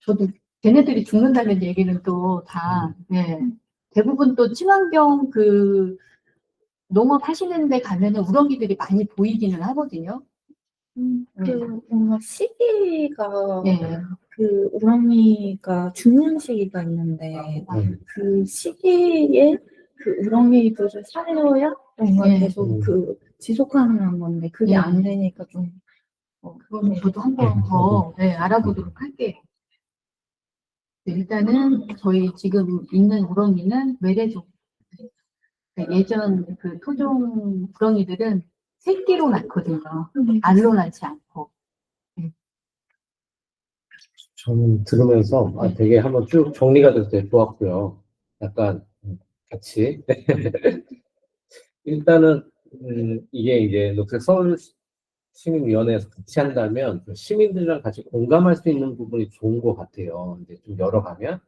저도 걔네들이 죽는다는 얘기는 또 다 대부분 또 친환경 농업 하시는 데 가면은 우렁이들이 많이 보이기는 하거든요. 뭔가 시기가 그 우렁이가 죽는 시기가 있는데 그 시기에 그 우렁이들을 살려야 뭔가 계속 지속 가능한 건데 그게 안 되니까 좀 그거는 저도 한번 더 알아보도록 할게요. 일단은 저희 지금 있는 우렁이는 외래종. 예전 그 토종 우렁이들은 새끼로 낳거든요. 알로 낳지 않고. 저는 들으면서 되게 한번 쭉 정리가 돼서 되게 좋았고요. 약간 같이 일단은 이게 이제 녹색 서울 시민위원회에서 같이 한다면 그 시민들이랑 같이 공감할 수 있는 부분이 좋은 것 같아요. 이제 좀 열어가면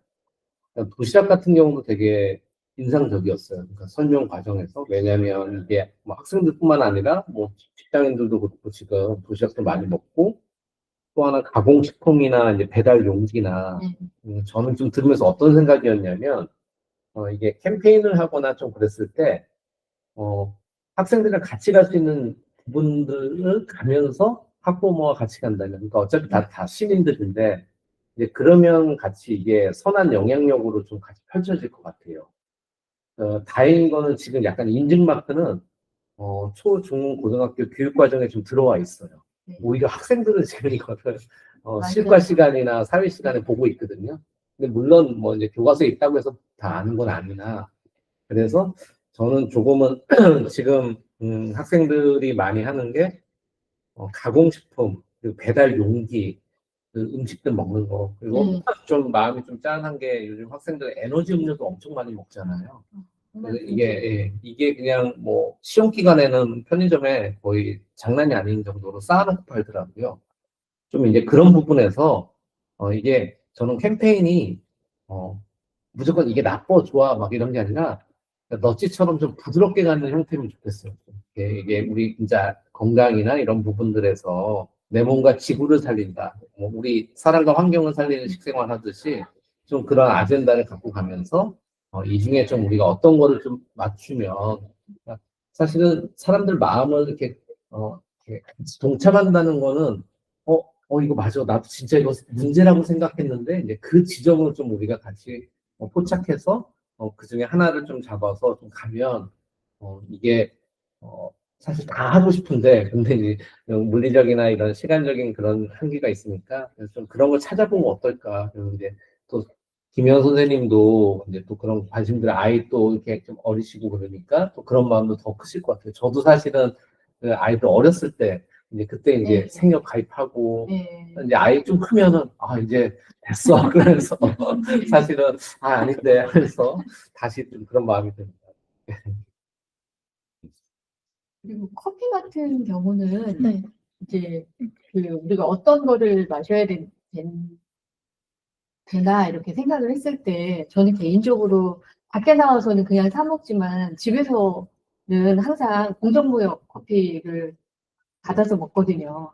도시락 같은 경우도 되게 인상적이었어요. 그러니까 설명 과정에서 왜냐하면 이게 뭐 학생들뿐만 아니라 뭐 직장인들도 그렇고 지금 도시락도 많이 먹고 또 하나 가공식품이나 이제 배달 용기나 저는 좀 들으면서 어떤 생각이었냐면 이게 캠페인을 하거나 좀 그랬을 때 학생들이랑 같이 갈 수 있는 부분들을 가면서 학부모와 같이 간다면 그러니까 어차피 다 시민들인데 이제 그러면 같이 이게 선한 영향력으로 좀 같이 펼쳐질 것 같아요. 다행인 거는 지금 약간 인증마크는 초, 중, 고등학교 교육 과정에 좀 들어와 있어요. 오히려 학생들은 지금 이거를 실과 시간이나 사회 시간에 보고 있거든요. 근데 물론 뭐 이제 교과서에 있다고 해서 다 아는 건 아니나 그래서 저는 조금은 지금 학생들이 많이 하는 게 가공식품 그리고 배달 용기 그 음식들 먹는 거 그리고 좀 마음이 좀 짠한 게 요즘 학생들 에너지 음료도 엄청 많이 먹잖아요. 그래서 이게 그냥 뭐 시험 기간에는 편의점에 거의 장난이 아닌 정도로 쌓아놓고 팔더라고요. 좀 이제 그런 부분에서 이게 저는 캠페인이 무조건 이게 나빠 좋아 막 이런 게 아니라 너찌처럼 좀 부드럽게 가는 형태면 좋겠어요. 이게 우리 진짜 건강이나 이런 부분들에서 내 몸과 지구를 살린다. 뭐 우리 사람과 환경을 살리는 식생활 하듯이 좀 그런 아젠다를 갖고 가면서 이 중에 좀 우리가 어떤 거를 좀 맞추면 사실은 사람들 마음을 이렇게 같이 동참한다는 거는 이거 맞아. 나도 진짜 이거 문제라고 생각했는데 이제 그 지점으로 좀 우리가 같이 포착해서 그 중에 하나를 좀 잡아서 좀 가면 이게 사실 다 하고 싶은데 근데 이제 물리적이나 이런 시간적인 그런 한계가 있으니까 그래서 좀 그런 걸 찾아보면 어떨까. 그리고 이제 또 김현 선생님도 이제 또 그런 관심들 아이 또 이렇게 좀 어리시고 그러니까 또 그런 마음도 더 크실 것 같아요. 저도 사실은 그 아이들 어렸을 때 이제 그때 이제 생협 가입하고 이제 아이 좀 크면은 이제 됐어 그래서 사실은 아닌데 하면서 다시 좀 그런 마음이 듭니다. 그리고 커피 같은 경우는 이제 그 우리가 어떤 거를 마셔야 되나 이렇게 생각을 했을 때 저는 개인적으로 밖에 나와서는 그냥 사 먹지만 집에서는 항상 공정무역 커피를 받아서 먹거든요.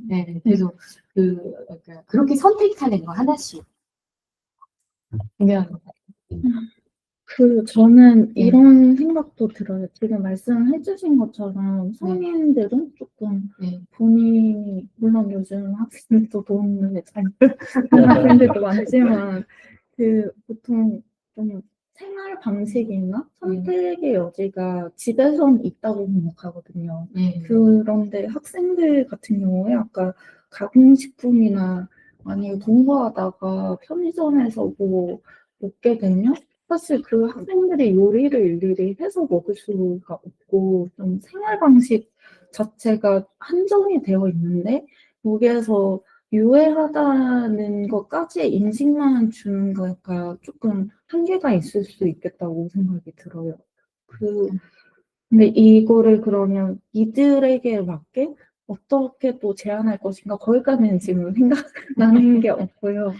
네, 그래서 그러니까 그렇게 선택하는 거 하나씩. 그러면 저는 이런 생각도 들어요. 지금 말씀해주신 것처럼 성인들은 조금 본인이, 물론 요즘 학생들도 돈을 잘 하는 학생들도 많지만, 보통 좀 생활 방식이나 선택의 여지가 집에선 있다고 생각하거든요. 그런데 학생들 같은 경우에 아까 가공식품이나 만약에 공부하다가 편의점에서 뭐 먹게 되면 사실 그 학생들이 요리를 일일이 해서 먹을 수가 없고 좀 생활 방식 자체가 한정이 되어 있는데 여기에서 유해하다는 것까지 인식만 주는 거가 조금 한계가 있을 수 있겠다고 생각이 들어요. 근데 이거를 그러면 이들에게 맞게 어떻게 또 제한할 것인가 거기까지는 지금 생각나는 게 없고요.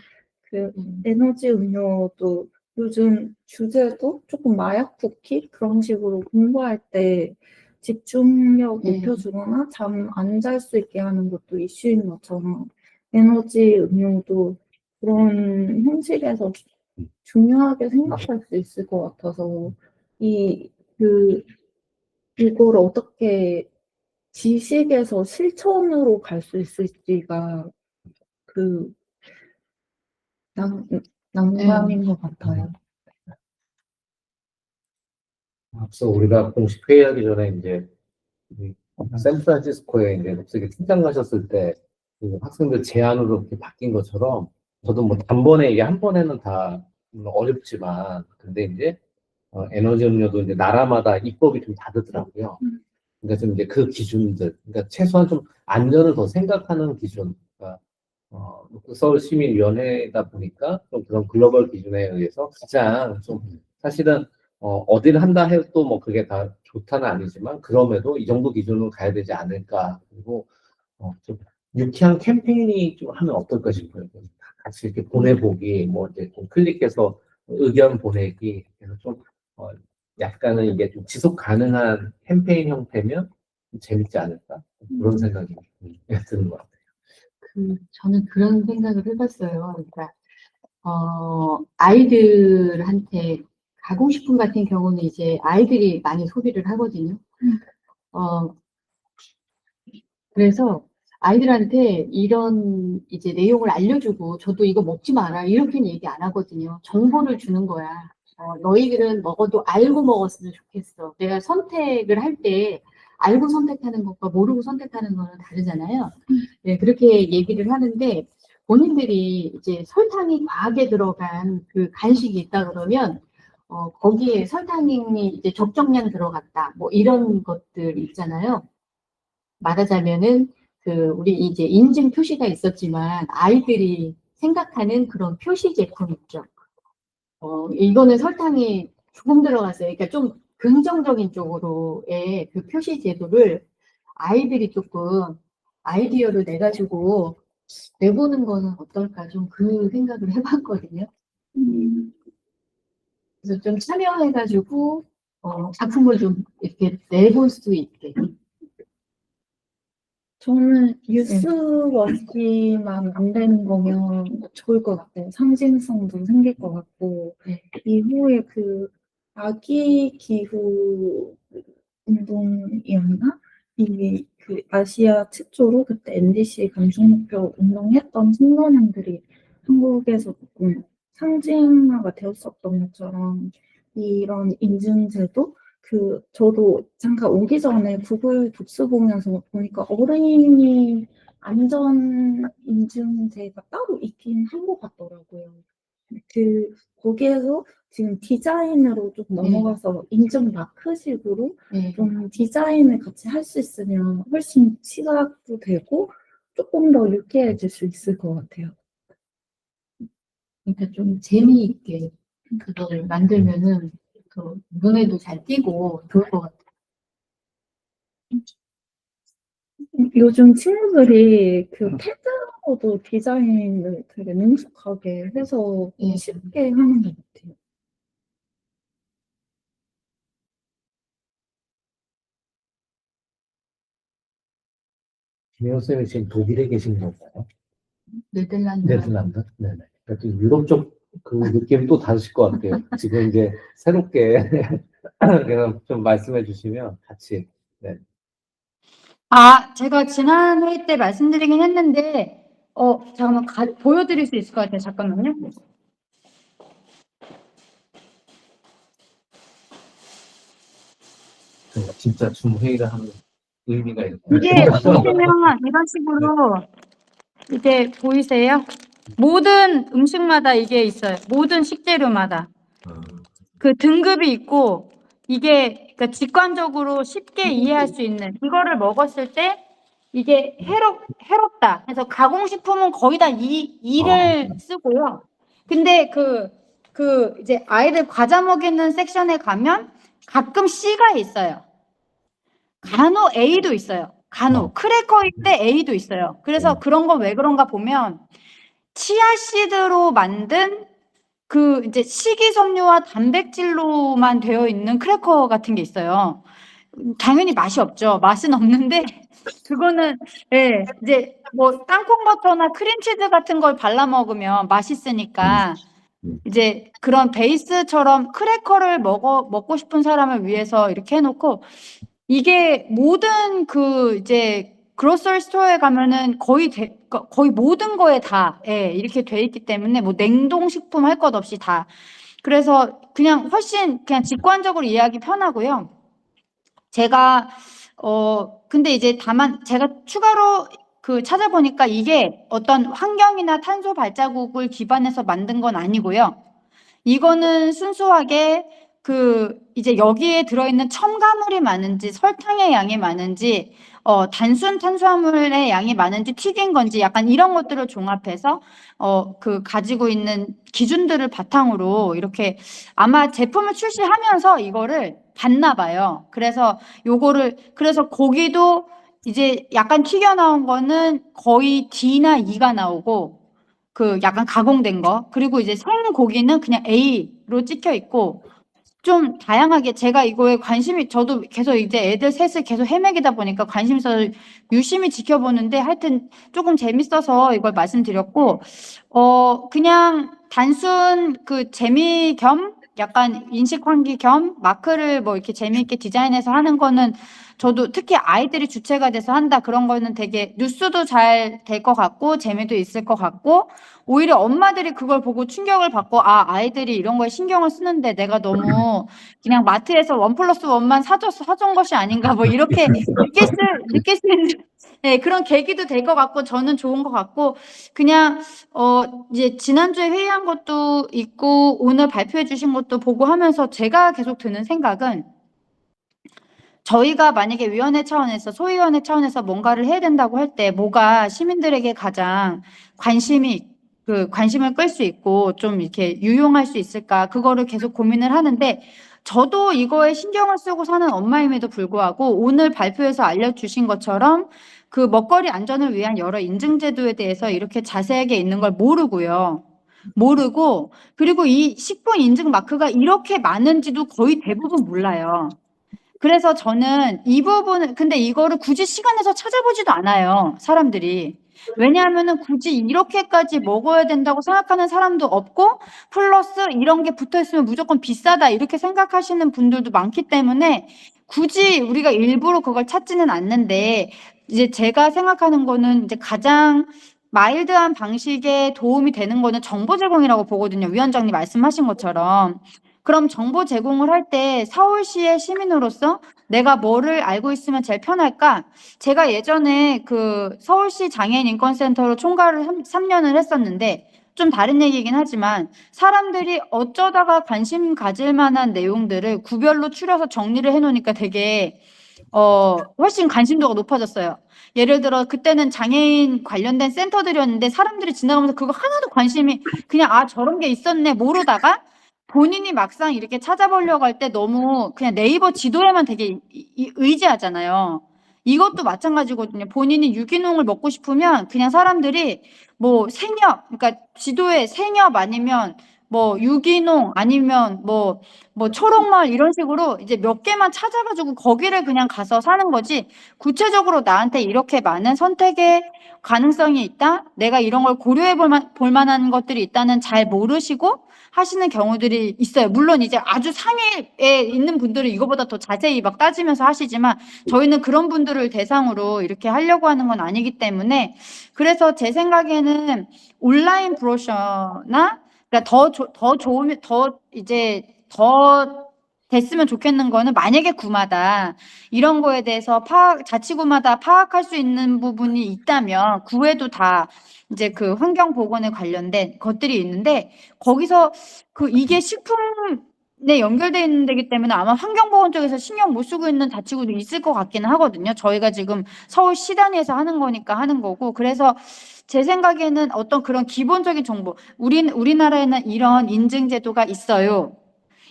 에너지 음료도 요즘 주제도 조금 마약 쿠키 그런 식으로 공부할 때 집중력 높여주거나 잠 안 잘 수 있게 하는 것도 이슈인 것처럼 에너지 음료도 그런 형식에서 중요하게 생각할 수 있을 것 같아서 이거를 어떻게 지식에서 실천으로 갈 수 있을지가 난감인 것 같아요. 앞서 우리가 공식 회의하기 전에 이제 샌프란시스코에 이제 녹색이 출장 가셨을 때 그 학생들 제안으로 이렇게 바뀐 것처럼 저도 뭐 단번에 이게 한 번에는 다 물론 어렵지만, 근데 이제 에너지 음료도 이제 나라마다 입법이 좀 다르더라고요. 그러니까 좀 이제 그 기준들, 그러니까 최소한 좀 안전을 더 생각하는 기준, 그러니까 서울시민위원회다 보니까 좀 그런 글로벌 기준에 의해서 가장 좀 사실은 어디를 한다 해도 뭐 그게 다 좋다는 아니지만 그럼에도 이 정도 기준으로 가야 되지 않을까. 그리고 좀 유쾌한 캠페인이 좀 하면 어떨까 싶어요. 같이 이렇게 보내보기, 뭐 이제 좀 클릭해서 의견 보내기, 그래서 좀 약간은 이게 좀 지속 가능한 캠페인 형태면 좀 재밌지 않을까 그런 생각이 드는 것 같아요. 저는 그런 생각을 해봤어요. 그러니까, 아이들한테 가공식품 같은 경우는 이제 아이들이 많이 소비를 하거든요. 어, 그래서 아이들한테 이런 이제 내용을 알려주고 저도 이거 먹지 마라 이렇게는 얘기 안 하거든요. 정보를 주는 거야. 너희들은 먹어도 알고 먹었으면 좋겠어. 내가 선택을 할 때 알고 선택하는 것과 모르고 선택하는 거는 다르잖아요. 네, 그렇게 얘기를 하는데 본인들이 이제 설탕이 과하게 들어간 그 간식이 있다 그러면 거기에 설탕이 이제 적정량 들어갔다. 뭐 이런 것들 있잖아요. 말하자면은 우리 이제 인증 표시가 있었지만 아이들이 생각하는 그런 표시 제품 있죠. 이거는 설탕이 조금 들어갔어요. 그러니까 좀 긍정적인 쪽으로의 그 표시 제도를 아이들이 조금 아이디어를 내가지고 내보는 거는 어떨까 좀 그 생각을 해봤거든요. 그래서 좀 참여해가지고 작품을 좀 이렇게 내볼 수 있게. 저는 뉴스워치만 안 되는 거면 좋을 것 같아요. 상징성도 생길 것 같고, 네. 이후에 그 아기 기후 운동이었나? 이게 그 아시아 최초로 그때 NDC 감축목표 운동했던 청소년들이 한국에서 조금 상징화가 되었었던 것처럼 이런 인증제도 저도 잠깐 오기 전에 구글 독스 보면서 보니까 어린이 안전 인증제가 따로 있긴 한 것 같더라고요. 거기에서 지금 디자인으로 좀 넘어가서 인증 마크식으로 네. 좀 디자인을 같이 할 수 있으면 훨씬 시각도 되고 조금 더 유쾌해질 수 있을 것 같아요. 그러니까 좀 재미있게 그걸 만들면은 그 눈에도 잘 띄고 좋을 것 같아요. 요즘 친구들이 패드로도 디자인을 되게 능숙하게 해서 네. 쉽게 하는 것 같아요. 김혜원 선생님이 지금 독일에 계신 건가요? 네덜란드. 네덜란드? 네네. 그러니까 유럽 쪽 그 느낌이 또 다르실 것 같아요. 지금 이제 새롭게 그냥 좀 말씀해 주시면 같이. 네. 제가 지난 회의 때 말씀드리긴 했는데, 잠깐만, 보여드릴 수 있을 것 같아요. 잠깐만요. 진짜 줌 회의를 하는 의미가 있는 이게 보시면 이런 식으로 이게 보이세요? 모든 음식마다 이게 있어요. 모든 식재료마다. 그 등급이 있고, 이게 그러니까 직관적으로 쉽게 이해할 수 있는, 이거를 먹었을 때 이게 해롭다. 그래서 가공식품은 거의 다 이를 쓰고요. 근데 이제 아이들 과자 먹이는 섹션에 가면 가끔 C가 있어요. 간혹 A도 있어요. 간혹. 크래커일 때 A도 있어요. 그래서 그런 건 왜 그런가 보면 치아씨드로 만든 이제 식이섬유와 단백질로만 되어 있는 크래커 같은 게 있어요. 당연히 맛이 없죠. 맛은 없는데, 그거는, 예, 이제 뭐 땅콩버터나 크림치즈 같은 걸 발라 먹으면 맛있으니까, 이제 그런 베이스처럼 크래커를 먹고 싶은 사람을 위해서 이렇게 해놓고, 이게 모든 이제 그로서리 스토어에 가면은 거의 모든 거에 다, 예, 이렇게 돼 있기 때문에 뭐 냉동식품 할 것 없이 다. 그래서 그냥 훨씬 그냥 직관적으로 이해하기 편하고요. 제가 근데 이제 다만 제가 추가로 찾아보니까 이게 어떤 환경이나 탄소 발자국을 기반해서 만든 건 아니고요. 이거는 순수하게 이제 여기에 들어있는 첨가물이 많은지 설탕의 양이 많은지 단순 탄수화물의 양이 많은지 튀긴 건지 약간 이런 것들을 종합해서 가지고 있는 기준들을 바탕으로 이렇게 아마 제품을 출시하면서 이거를 봤나 봐요. 그래서 그래서 고기도 이제 약간 튀겨 나온 거는 거의 D나 E가 나오고 약간 가공된 거, 그리고 이제 생고기는 그냥 A로 찍혀 있고, 좀 다양하게 제가 이거에 저도 계속 이제 애들 셋을 계속 헤매기다 보니까 관심 있어서 유심히 지켜보는데 하여튼 조금 재밌어서 이걸 말씀드렸고, 그냥 단순 재미 겸 약간 인식 환기 겸 마크를 뭐 이렇게 재미있게 디자인해서 하는 거는 저도 특히 아이들이 주체가 돼서 한다 그런 거는 되게 뉴스도 잘 될 것 같고 재미도 있을 것 같고 오히려 엄마들이 그걸 보고 충격을 받고 아이들이 이런 거에 신경을 쓰는데 내가 너무 그냥 마트에서 1+1만 사준 것이 아닌가 뭐 이렇게 느낄 수 있는 네, 그런 계기도 될 것 같고 저는 좋은 것 같고 그냥 이제 지난주에 회의한 것도 있고 오늘 발표해 주신 것도 보고 하면서 제가 계속 드는 생각은 저희가 만약에 위원회 차원에서 소위원회 차원에서 뭔가를 해야 된다고 할 때 뭐가 시민들에게 가장 관심을 끌 수 있고 좀 이렇게 유용할 수 있을까 그거를 계속 고민을 하는데 저도 이거에 신경을 쓰고 사는 엄마임에도 불구하고 오늘 발표에서 알려주신 것처럼 먹거리 안전을 위한 여러 인증 제도에 대해서 이렇게 자세하게 있는 걸 모르고 그리고 이 식품 인증 마크가 이렇게 많은지도 거의 대부분 몰라요. 그래서 저는 이 부분은 근데 이거를 굳이 시간에서 찾아보지도 않아요, 사람들이. 왜냐하면은 굳이 이렇게까지 먹어야 된다고 생각하는 사람도 없고 플러스 이런 게 붙어 있으면 무조건 비싸다 이렇게 생각하시는 분들도 많기 때문에 굳이 우리가 일부러 그걸 찾지는 않는데 이제 제가 생각하는 거는 이제 가장 마일드한 방식에 도움이 되는 거는 정보 제공이라고 보거든요. 위원장님 말씀하신 것처럼. 그럼 정보 제공을 할 때 서울시의 시민으로서 내가 뭐를 알고 있으면 제일 편할까? 제가 예전에 서울시 장애인 인권센터로 총괄을 3년을 했었는데 좀 다른 얘기이긴 하지만 사람들이 어쩌다가 관심 가질 만한 내용들을 구별로 추려서 정리를 해놓으니까 되게 훨씬 관심도가 높아졌어요. 예를 들어 그때는 장애인 관련된 센터들이었는데 사람들이 지나가면서 그거 하나도 관심이 그냥 저런 게 있었네 모르다가 본인이 막상 이렇게 찾아보려고 할 때 너무 그냥 네이버 지도에만 되게 의지하잖아요. 이것도 마찬가지거든요. 본인이 유기농을 먹고 싶으면 그냥 사람들이 뭐 그러니까 지도에 생협 아니면 뭐 유기농 아니면 뭐 초록마을 이런 식으로 이제 몇 개만 찾아가지고 거기를 그냥 가서 사는 거지 구체적으로 나한테 이렇게 많은 선택의 가능성이 있다? 내가 이런 걸 고려해 볼 만한 것들이 있다는 잘 모르시고 하시는 경우들이 있어요. 물론 이제 아주 상위에 있는 분들은 이거보다 더 자세히 막 따지면서 하시지만 저희는 그런 분들을 대상으로 이렇게 하려고 하는 건 아니기 때문에 그래서 제 생각에는 온라인 브로셔나 그러니까 더 좋으면 더 됐으면 좋겠는 거는 만약에 구마다 이런 거에 대해서 자치구마다 파악할 수 있는 부분이 있다면 구에도 다 이제 환경 보건에 관련된 것들이 있는데 거기서 이게 식품에 연결되어 있는 데기 때문에 아마 환경보건 쪽에서 신경 못 쓰고 있는 자치구도 있을 것 같기는 하거든요. 저희가 지금 서울시 단위에서 하는 거니까 하는 거고 그래서 제 생각에는 어떤 그런 기본적인 정보 우리나라에는 이런 인증 제도가 있어요.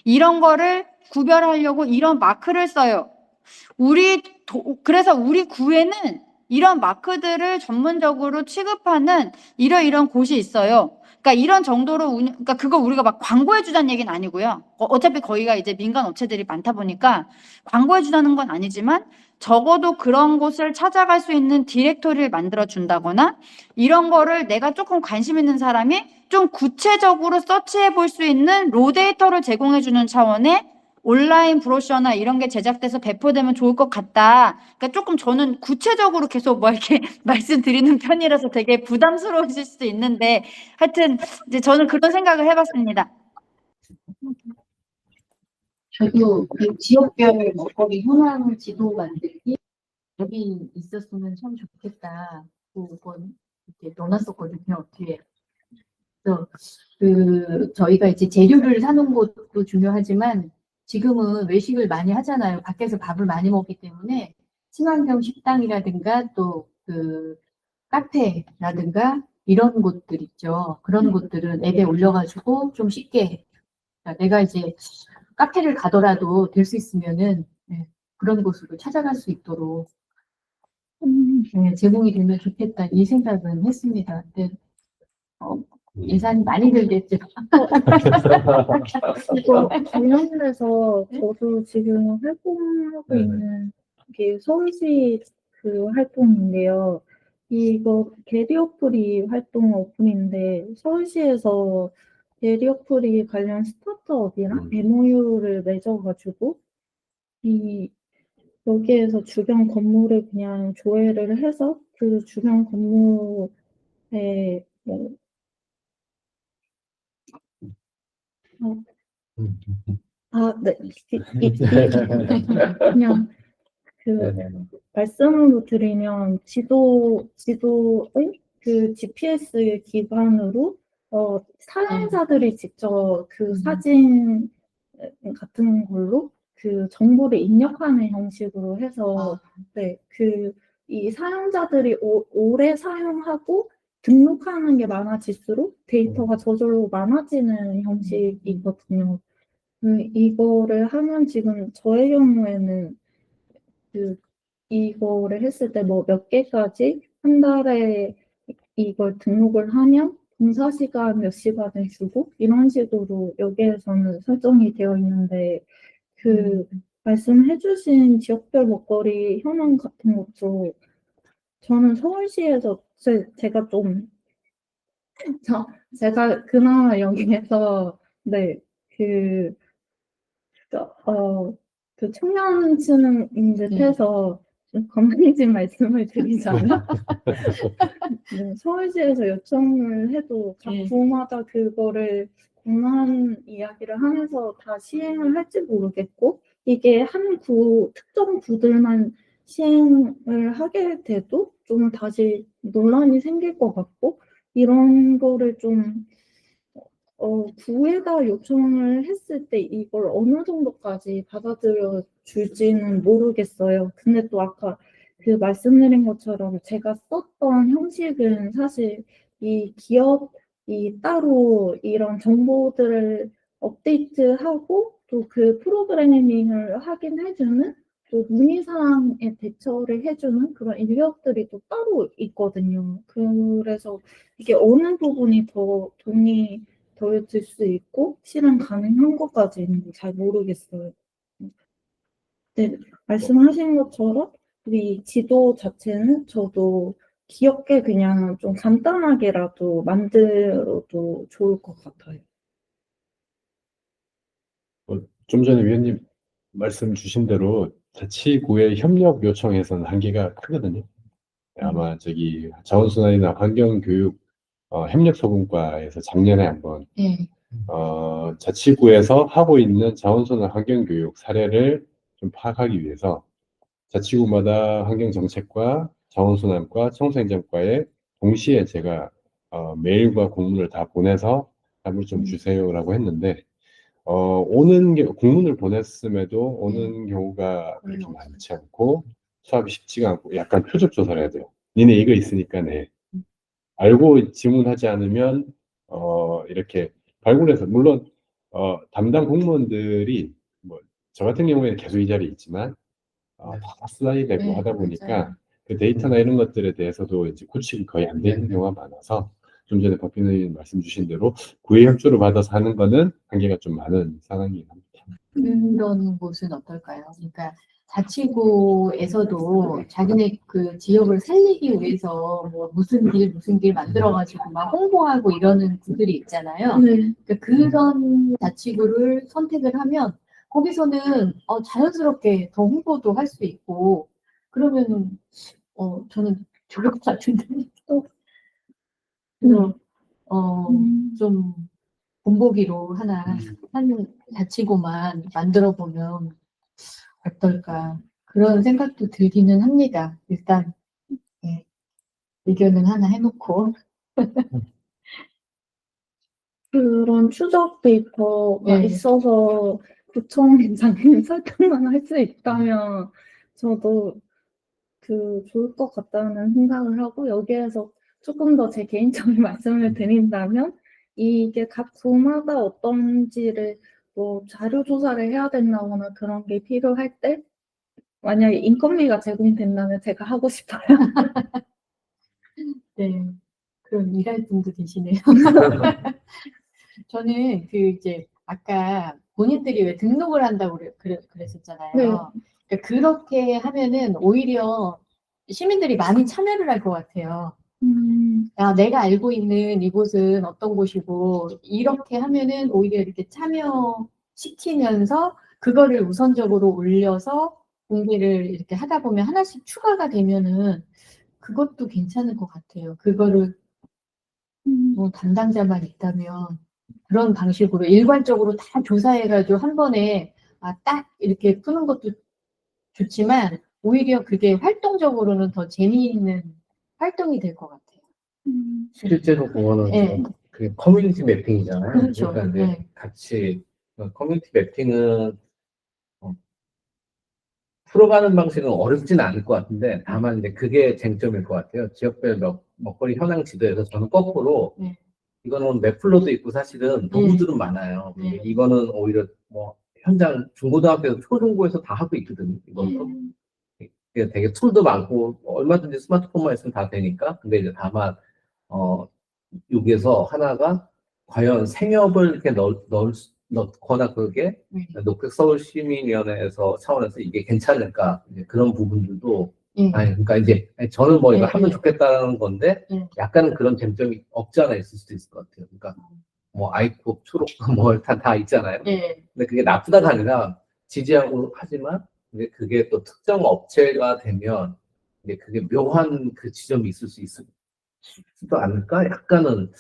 이런 거를 구별하려고 이런 마크를 써요. 그래서 우리 구에는 이런 마크들을 전문적으로 취급하는 이런 곳이 있어요. 그러니까 이런 정도로 그러니까 그거 우리가 막 광고해 주자는 얘기는 아니고요. 어차피 거기가 이제 민간 업체들이 많다 보니까 광고해 주자는 건 아니지만 적어도 그런 곳을 찾아갈 수 있는 디렉토리를 만들어 준다거나 이런 거를 내가 조금 관심 있는 사람이 좀 구체적으로 서치해 볼 수 있는 로 데이터를 제공해 주는 차원의 온라인 브로셔나 이런 게 제작돼서 배포되면 좋을 것 같다. 그러니까 조금 저는 구체적으로 계속 뭐 이렇게 말씀드리는 편이라서 되게 부담스러우실 수도 있는데 하여튼 이제 저는 그런 생각을 해봤습니다. 저도 지역별 먹거리 현황 지도 만들기 여기 있었으면 참 좋겠다. 25번 이렇게 넣어놨었거든요, 뒤에. 그래서 저희가 이제 재료를 사는 것도 중요하지만 지금은 외식을 많이 하잖아요. 밖에서 밥을 많이 먹기 때문에 친환경 식당이라든가 또 카페라든가 이런 곳들 있죠. 그런 곳들은 앱에 올려가지고 좀 쉽게 그러니까 내가 이제 카페를 가더라도 될 수 있으면은 네, 그런 곳으로 찾아갈 수 있도록 네, 제공이 되면 좋겠다 이 생각은 했습니다. 근데 예산이 많이 들겠죠. 이거 관련돼서 저도 지금 활동하고 네네. 있는 게 서울시 그 활동인데요. 이거 베리어프리 활동 어플인데 서울시에서 베리어프리 관련 스타트업이랑 MOU를 맺어가지고 여기에서 주변 건물을 그냥 조회를 해서 그 주변 건물에 뭐 네. 그냥 그 네네. 말씀으로 드리면 지도의 그 GPS 기반으로 사용자들이 직접 그 사진 같은 걸로 그 정보를 입력하는 형식으로 해서 네, 이 사용자들이 오래 사용하고 등록하는 게 많아질수록 데이터가 저절로 많아지는 형식이거든요. 이거를 하면 지금 저의 경우에는 이거를 했을 때 뭐 몇 개까지 한 달에 이걸 등록을 하면 봉사 시간 몇 시간을 주고 이런 식으로 여기에서는 설정이 되어 있는데 말씀해주신 지역별 먹거리 현황 같은 것도 저는 서울시에서 제가 좀 제가 그나마 여기에서 네, 청년층인 듯해서 좀 건강해진 말씀을 드리자면 네, 서울시에서 요청을 해도 각 부마다 그거를 공무원 이야기를 하면서 다 시행을 할지 모르겠고 이게 한 특정 구들만 시행을 하게 돼도 좀 다시 논란이 생길 것 같고 이런 거를 좀 구에다 요청을 했을 때 이걸 어느 정도까지 받아들여 줄지는 모르겠어요. 근데 또 아까 말씀드린 것처럼 제가 썼던 형식은 사실 이 기업이 따로 이런 정보들을 업데이트하고 또 그 프로그래밍을 하긴 해주는 또 문의사항에 대처를 해주는 그런 인력들이 또 따로 있거든요. 그래서 이게 어느 부분이 더 돈이 덜 들 수 있고 실행 가능한 것까지는 잘 모르겠어요. 네, 말씀하신 것처럼 이 지도 자체는 저도 귀엽게 그냥 좀 간단하게라도 만들어도 좋을 것 같아요. 좀 전에 위원님 말씀 주신 대로 자치구의 협력 요청에서는 한계가 크거든요. 아마 저기 자원순환이나 환경교육 협력소금과에서 작년에 한번 네. 자치구에서 하고 있는 자원순환 환경교육 사례를 좀 파악하기 위해서 자치구마다 환경정책과 자원순환과 청소행정과에 동시에 제가 메일과 공문을 다 보내서 답을 좀 주세요라고 했는데 공문을 보냈음에도 오는 경우가 그렇게 많지 않고 수합이 쉽지가 않고 약간 표적 조사를 해야 돼요. 니네 이거 있으니까 네. 알고 질문하지 않으면 이렇게 발굴해서 물론 담당 공무원들이 뭐 저 같은 경우에는 계속 이 자리에 있지만 다 슬라이드 되고 하다 보니까 그 데이터나 이런 것들에 대해서도 이제 구축이 거의 안 돼 있는 경우가 많아서 좀 전에 박빈 의원님 말씀 주신 대로 구의 협조를 받아서 하는 거는 한계가 좀 많은 상황이긴 합니다. 그런 곳은 어떨까요? 그러니까 자치구에서도 자기네 그 지역을 살리기 위해서 뭐 무슨 길 만들어가지고 막 홍보하고 이러는 구들이 있잖아요. 네. 그러니까 그런 자치구를 선택을 하면 거기서는 자연스럽게 더 홍보도 할 수 있고 그러면은 저는 좋을 것 같은데 그래서 좀 본보기로 한 자치구만 만들어 보면 어떨까 그런 생각도 들기는 합니다. 일단 의견을 하나 해놓고. 그런 추적 데이터가 네. 있어서 구청장님 설득만 할 수 있다면 저도 좋을 것 같다는 생각을 하고, 여기에서 조금 더 제 개인적인 말씀을 드린다면 이게 각 구마다 어떤지를 뭐 자료 조사를 해야 된다거나 그런 게 필요할 때 만약에 인건비가 제공된다면 제가 하고 싶어요. 네. 그럼 일할 분도 계시네요. 저는 이제 아까 본인들이 왜 등록을 한다고 그랬었잖아요. 네. 그러니까 그렇게 하면은 오히려 시민들이 많이 참여를 할 것 같아요. 야, 내가 알고 있는 이곳은 어떤 곳이고, 이렇게 하면은 오히려 이렇게 참여시키면서 그거를 우선적으로 올려서 공개를 이렇게 하다 보면 하나씩 추가가 되면은 그것도 괜찮을 것 같아요. 그거를 뭐 담당자만 있다면 그런 방식으로 일괄적으로 다 조사해가지고 한 번에 딱 이렇게 푸는 것도 좋지만 오히려 그게 활동적으로는 더 재미있는 활동이 될 것 같아요. 실제로 그거는 네. 그 커뮤니티 매핑이잖아요. 그렇죠. 그러니까 이제 네. 같이 커뮤니티 매핑은 풀어가는 방식은 어렵진 않을 것 같은데, 다만 이제 그게 쟁점일 것 같아요. 지역별 먹거리 현황 지도에서 저는 거꾸로 네. 이거는 맵플로도 있고 사실은 도구들은 많아요. 네. 이거는 오히려 뭐 현장 중고등학교 초중고에서 다 하고 있거든요. 이것도 되게 툴도 많고 얼마든지 스마트폰만 있으면 다 되니까. 근데 이제 다만 여기에서 하나가 과연 생협을 이렇게 넣거나 그게 녹색 서울 시민위원회에서 차원에서 이게 괜찮을까, 이제 그런 부분들도 그러니까 이제 저는 뭐 이거 하면 좋겠다는 건데 약간은 그런 쟁점이 없지 않아 있을 수도 있을 것 같아요. 그러니까 뭐 아이콕, 초록 뭐 다 있잖아요. 근데 그게 나쁘다가 아니라 지지하고 하지만 근데 그게 또 특정 업체가 되면 이제 그게 묘한 그 지점이 있을 수도 않을까? 약간은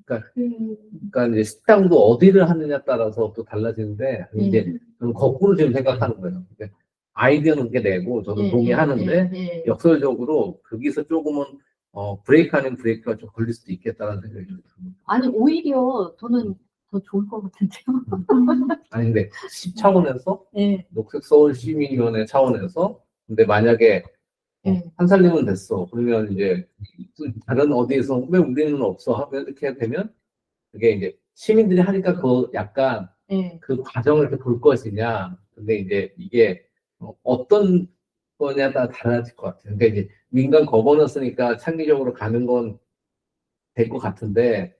그러니까 이제 식당도 어디를 하느냐 따라서 또 달라지는데 이제 저는 거꾸로 지금 생각하는 거예요. 그러니까 아이디어는 게 내고 저도 동의하는데 역설적으로 거기서 조금은 브레이크 아닌 브레이크가 좀 걸릴 수도 있겠다는 생각이 좀 듭니다. 아니 오히려 저는 더 좋을 것 같은데요. 아니 근데 10차원에서 네. 녹색 서울 시민위원회 차원에서 근데 만약에 한 살림은 됐어. 그러면 이제 다른 어디에서 왜 우리는 없어 하면 이렇게 되면 그게 이제 시민들이 하니까 그 약간 그 과정을 이렇게 볼 것이냐. 근데 이제 이게 어떤 거냐에 따라 달라질 것 같아요. 그러니까 이제 민간 거버넌스니까 창의적으로 가는 건 될 것 같은데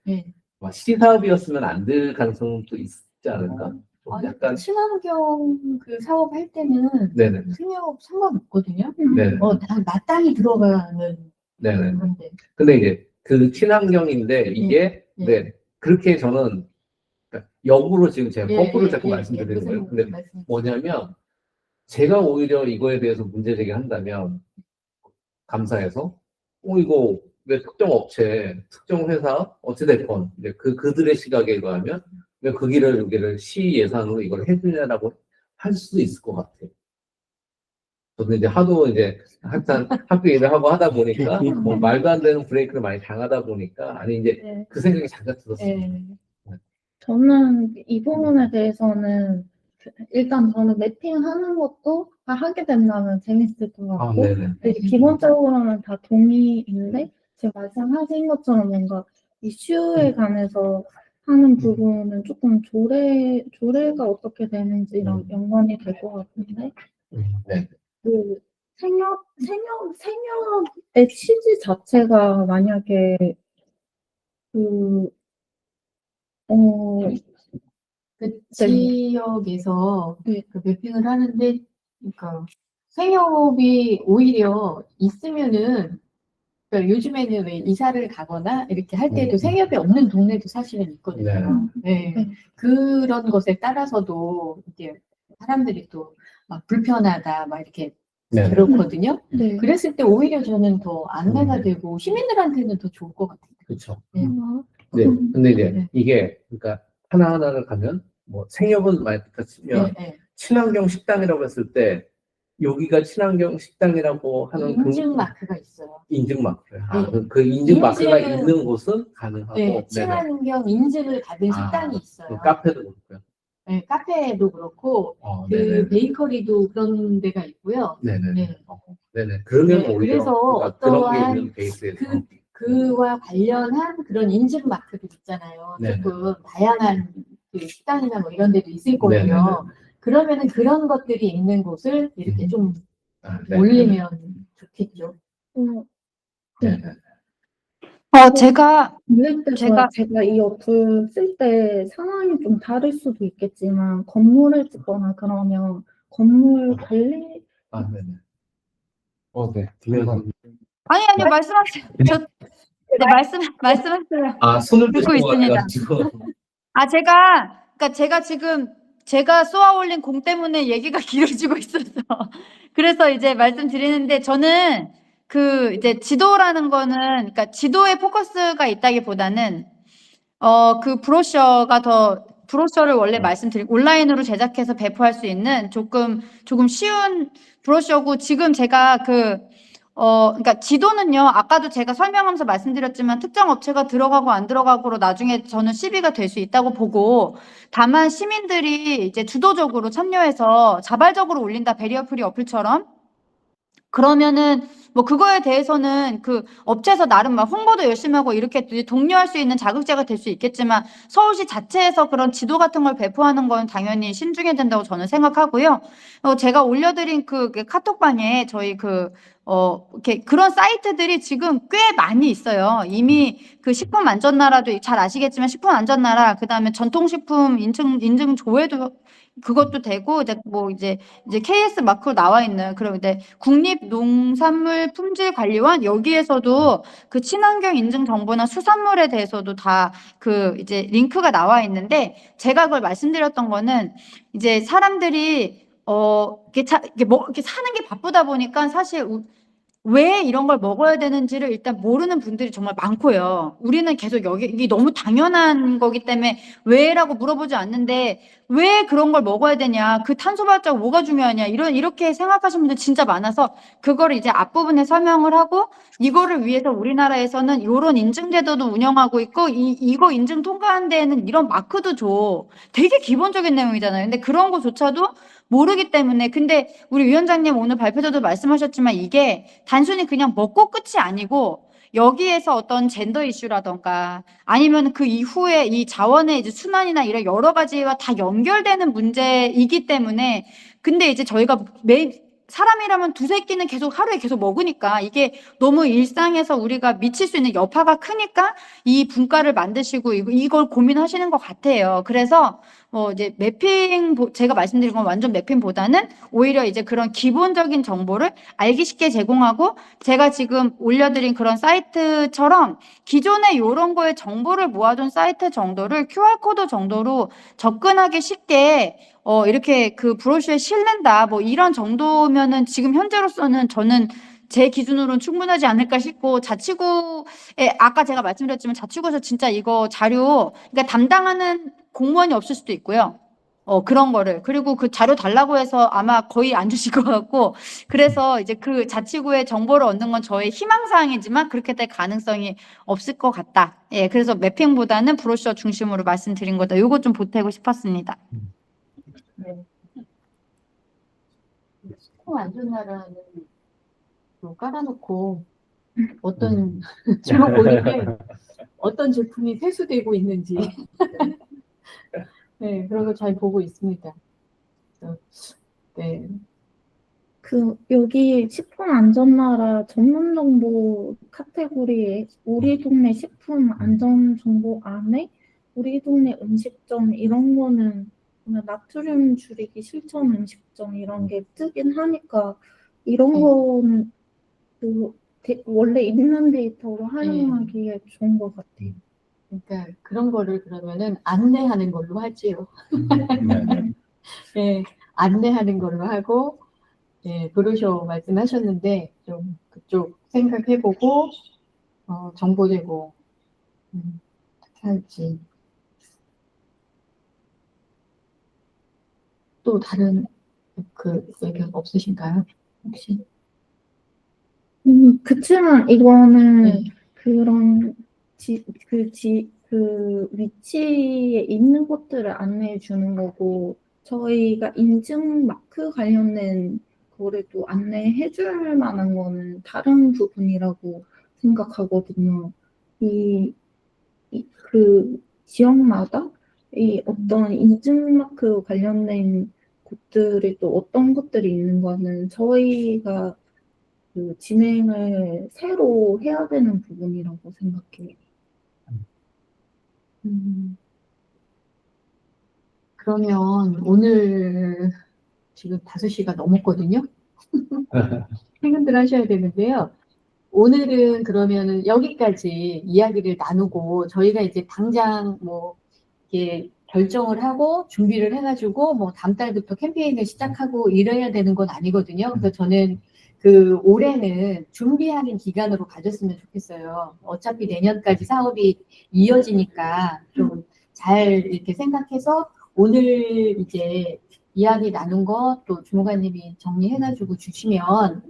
막 시사업이었으면 안 될 가능성은 또 있지 않을까? 좀 아니, 약간 친환경 그 사업 할 때는 네네. 생협 상관없거든요. 네네. 다 마땅히 들어가는 네네. 건데. 근데 이제 그 친환경인데 이게 그렇게 저는 그러니까 역으로 지금 제가 거꾸로 자꾸 말씀드리는 거예요. 근데 뭐냐면 제가 오히려 이거에 대해서 문제 제기한다면 감사해서 이거 왜 특정 업체, 특정 회사 어찌됐건 이제 그들의 시각에 의하면 왜 그 길을 여기를 시 예산으로 이걸 해주냐라고 할 수도 있을 것 같아요. 저도 이제 하도 이제 항상 학교 일을 하고 하다 보니까 뭐 말도 안 되는 브레이크를 많이 당하다 보니까 아니 이제 그 생각이 잠깐 들었어요. 저는 이 부분에 대해서는 일단 저는 매핑하는 것도 다 하게 된다면 재밌을 것 같고 기본적으로는 다 동의인데 제가 말씀하신 것처럼 뭔가 이슈에 관해서 하는 부분은 조금 조례가 어떻게 되는지랑 연관이 될 것 같은데 그 생협의 취지 자체가 만약에 그 지역에서 그 매핑을 하는데, 그러니까 생협이 오히려 있으면은, 그러니까 요즘에는 왜 이사를 가거나 이렇게 할 때도 생협이 없는 동네도 사실은 있거든요. 그런 것에 따라서도 이제 사람들이 또 막 불편하다, 막 이렇게 그렇거든요. 그랬을 때 오히려 저는 더 안내가 되고 시민들한테는 더 좋을 것 같아요. 그렇죠. 근데 이제 이게 그러니까 하나하나를 가면 뭐 생협은 많이 치면 친환경 식당이라고 했을 때 여기가 친환경 식당이라고 하는 인증 마크가 있어요. 인증 마크요. 아, 네. 그 인증 마크가 인증은- 있는 곳은 가능하고. 네, 네네. 친환경 인증을 받은 아, 식당이 있어요. 그 카페도 그렇고요. 네, 카페도 그렇고 그 네네. 베이커리도 그런 데가 있고요. 네네. 네. 네네. 그러면 네, 오히려 그래서 그러니까 그런 게 어떠한 있는 베이스에서. 그와 관련한 그런 인증 마크들 있잖아요. 네네. 조금 다양한 그 식당이나 뭐 이런 데도 있을 거예요. 네네네. 그러면은 그런 것들이 있는 곳을 이렇게 좀 아, 네네. 올리면 좋겠죠. 네네. 제가 제가 이 어플 쓸 때 상황이 좀 다를 수도 있겠지만 건물을 찍거나 그러면 건물 관리 아, 네네. 네. 김현선. 아니요, 말씀하세요. 네, 말씀하세요. 아, 손을 듣고 떼고 있습니다. 가지고. 그러니까 제가 지금 제가 쏘아 올린 공 때문에 얘기가 길어지고 있어서 그래서 이제 말씀드리는데 저는 그 이제 지도라는 거는 그러니까 지도에 포커스가 있다기보다는 그 브로셔를 원래 온라인으로 제작해서 배포할 수 있는 조금 쉬운 브로셔고 지금 제가 그러니까 지도는요, 아까도 제가 설명하면서 말씀드렸지만 특정 업체가 들어가고 안 들어가고로 나중에 저는 시비가 될 수 있다고 보고 다만 시민들이 이제 주도적으로 참여해서 자발적으로 올린다, 베리어 프리 어플처럼 그러면은 뭐 그거에 대해서는 그 업체에서 나름 막 홍보도 열심히 하고 이렇게 독려할 수 있는 자극제가 될 수 있겠지만 서울시 자체에서 그런 지도 같은 걸 배포하는 건 당연히 신중해야 된다고 저는 생각하고요. 제가 올려드린 그 카톡방에 저희 이렇게 그런 사이트들이 지금 꽤 많이 있어요. 이미 그 식품 안전나라도 잘 아시겠지만 식품 안전나라 그다음에 전통식품 인증 조회도 그것도 되고 이제 KS 마크로 나와 있는 그런 이제 국립농산물 품질관리원 여기에서도 그 친환경 인증 정보나 수산물에 대해서도 다 그 이제 링크가 나와 있는데 제가 그걸 말씀드렸던 거는 이제 사람들이 이렇게 사는 게 바쁘다 보니까 사실 왜 이런 걸 먹어야 되는지를 일단 모르는 분들이 정말 많고요. 우리는 계속 이게 너무 당연한 거기 때문에 왜라고 물어보지 않는데 왜 그런 걸 먹어야 되냐? 그 탄소 발자국 뭐가 중요하냐? 이렇게 생각하시는 분들 진짜 많아서 그거를 이제 앞부분에 설명을 하고 이거를 위해서 우리나라에서는 이런 인증 제도도 운영하고 있고 이거 인증 통과한 데에는 이런 마크도 줘. 되게 기본적인 내용이잖아요. 근데 그런 거조차도 모르기 때문에 근데 우리 위원장님 오늘 발표 때도 말씀하셨지만 이게 단순히 그냥 먹고 끝이 아니고 여기에서 어떤 젠더 이슈라던가 아니면 그 이후에 이 자원의 이제 순환이나 이런 여러 가지와 다 연결되는 문제이기 때문에 근데 이제 저희가 사람이라면 두세 끼는 계속 하루에 계속 먹으니까 이게 너무 일상에서 우리가 미칠 수 있는 여파가 크니까 이 분과를 만드시고 이걸 고민하시는 것 같아요. 그래서 이제 제가 말씀드린 건 완전 매핑보다는 오히려 이제 그런 기본적인 정보를 알기 쉽게 제공하고 제가 지금 올려드린 그런 사이트처럼 기존에 이런 거에 정보를 모아둔 사이트 정도를 QR코드 정도로 접근하기 쉽게 이렇게 그 브로셔에 실는다 뭐 이런 정도면은 지금 현재로서는 저는 제 기준으로는 충분하지 않을까 싶고 자치구에 아까 제가 말씀드렸지만 자치구에서 진짜 이거 자료 그러니까 담당하는 공무원이 없을 수도 있고요. 그런 거를 그리고 그 자료 달라고 해서 아마 거의 안 주실 것 같고 그래서 이제 그 자치구의 정보를 얻는 건 저의 희망사항이지만 그렇게 될 가능성이 없을 것 같다. 예, 그래서 매핑보다는 브로셔 중심으로 말씀드린 거다. 요거 좀 보태고 싶었습니다. 식품 안전나라는 깔아놓고 어떤 주로 보는 게 어떤 제품이 회수되고 있는지 네 그런 걸 잘 보고 있습니다. 네. 여기 식품 안전나라 전문 정보 카테고리에 우리 동네 식품 안전 정보 안에 우리 동네 음식점 이런 거는 그냥 나트륨 줄이기 실천 음식점 이런 게 뜨긴 하니까 이런 거는 원래 있는 데이터로 활용하기에 좋은 것 같아요. 그러니까 그런 거를 그러면은 안내하는 걸로 하지요. 네. 네, 안내하는 걸로 하고, 네, 브로셔 말씀하셨는데 좀 그쪽 생각해보고 정보 제공 어떻게 할지 또 다른 그 의견 없으신가요? 혹시? 그치만 이거는 네. 그런 그 위치에 있는 곳들을 안내해 주는 거고, 저희가 인증 마크 관련된 거를 또 안내해 줄 만한 거는 다른 부분이라고 생각하거든요. 그 지역마다 이 어떤 인증 마크 관련된 곳들이 또 어떤 것들이 있는 거는 저희가 그 진행을 새로 해야 되는 부분이라고 생각해요. 그러면 오늘 지금 5시가 넘었거든요. 퇴근들 하셔야 되는데요. 오늘은 그러면은 여기까지 이야기를 나누고 저희가 이제 당장 뭐 이렇게 결정을 하고 준비를 해가지고 뭐 다음 달부터 캠페인을 시작하고 이래야 되는 건 아니거든요. 그래서 저는 그 올해는 준비하는 기간으로 가졌으면 좋겠어요. 어차피 내년까지 사업이 이어지니까 좀 잘 이렇게 생각해서 오늘 이제 이야기 나눈 거 또 주무관님이 정리해가지고 주시면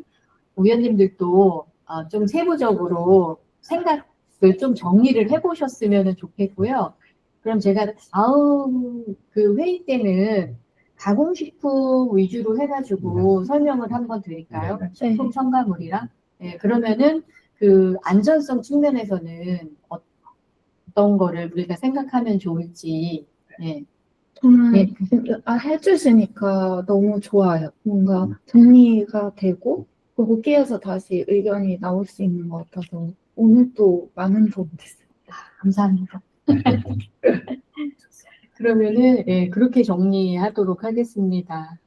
위원님들도 좀 세부적으로 생각을 좀 정리를 해보셨으면 좋겠고요. 그럼 제가 다음 그 회의 때는 가공식품 위주로 해가지고 설명을 한번 드릴까요? 네. 식품 첨가물이랑. 네, 그러면은 그 안전성 측면에서는 어떤 거를 우리가 생각하면 좋을지. 네. 저는 네. 해주시니까 너무 좋아요. 뭔가 정리가 되고 거기에서 다시 의견이 나올 수 있는 것 같아서 오늘 또 많은 도움 됐어요. 감사합니다. 그러면은 예, 그렇게 정리하도록 하겠습니다.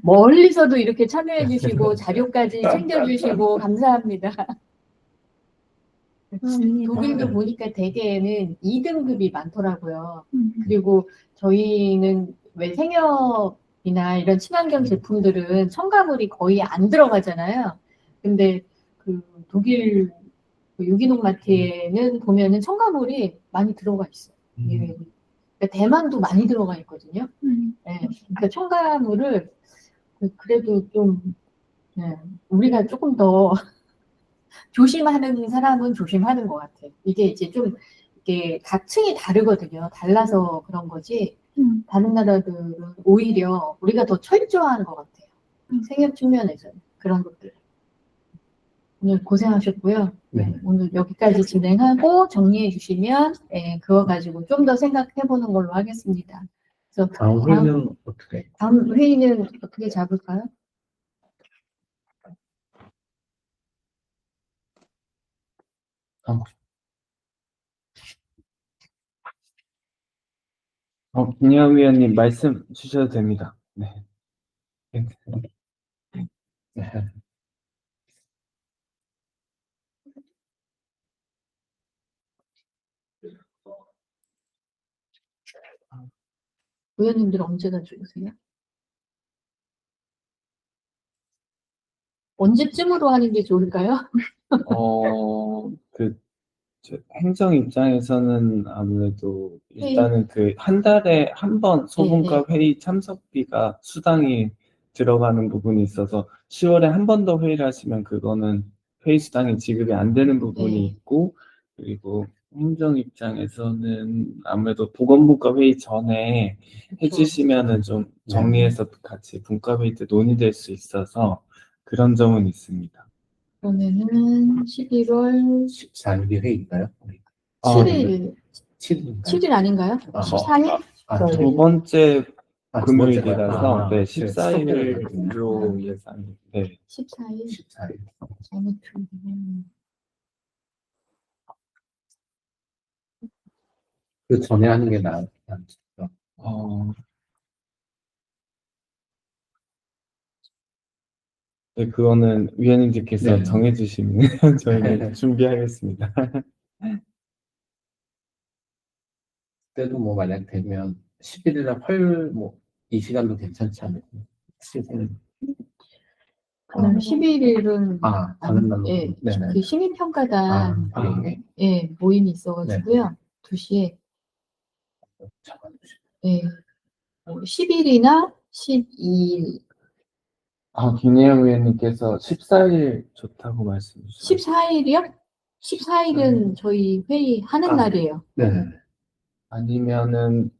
멀리서도 이렇게 참여해 주시고 자료까지 챙겨주시고 감사합니다. 독일도 보니까 대개는 2등급이 많더라고요. 그리고 저희는 왜 생협이나 이런 친환경 제품들은 첨가물이 거의 안 들어가잖아요. 근데 그 독일 그 유기농 마트에는 보면은 첨가물이 많이 들어가 있어요. 예. 그러니까 대만도 많이 들어가 있거든요. 예. 그러니까 첨가물을 그래도 좀 예, 우리가 조금 더 조심하는 사람은 조심하는 것 같아요. 이게 이제 좀 이게 각 층이 다르거든요. 달라서 그런 거지. 다른 나라들은 오히려 우리가 더 철저한 것 같아요. 생협 측면에서는 그런 것들. 오늘 고생하셨고요. 네. 오늘 여기까지 진행하고 정리해 주시면 그거 가지고 좀 더 생각해 보는 걸로 하겠습니다. 그래서 다음 회의는 어떻게? 다음 회의는 어떻게 잡을까요? 김영하 위원님 말씀 주셔도 됩니다. 네. 의원님들 언제가 좋으세요? 언제쯤으로 하는 게 좋을까요? 행정 입장에서는 아무래도 일단은 그 한 달에 한 번 소분과 회의 참석비가 수당이 들어가는 부분이 있어서 10월에 한 번 더 회의를 하시면 그거는 회의 수당이 지급이 안 되는 부분이 네. 있고, 그리고 행정 입장에서는 아무래도 보건분과 회의 전에 해주시면은 좀 정리해서 같이 분과 회의 때 논의될 수 있어서 그런 점은 있습니다. 그러면은 11월 14일이 회의인가요? 7일, 7일. 7일 아닌가요? 14일? 두 번째 두 금요일이라서 번째가요? 네, 네, 14일로 예상. 네. 14일. 14일. 잘못 틀리네. 그 전에 하는 게 낫죠. 네, 그거는 위원님들께서 네. 정해주시면 저희는 준비하겠습니다. 그때도 뭐 만약 되면 11일날 화요일 뭐 이 시간도 괜찮지 않을까요? 그날 11일은 다른 날로. 예, 네네. 그 시민평가단 네. 예, 모임이 있어가지고요. 2시에 예, 10일이나 12일, 김예영 위원님께서 14일 좋다고 말씀해 주셨어요. 14일이요? 14일은 저희 회의하는 아, 날이에요. 네. 아니면은,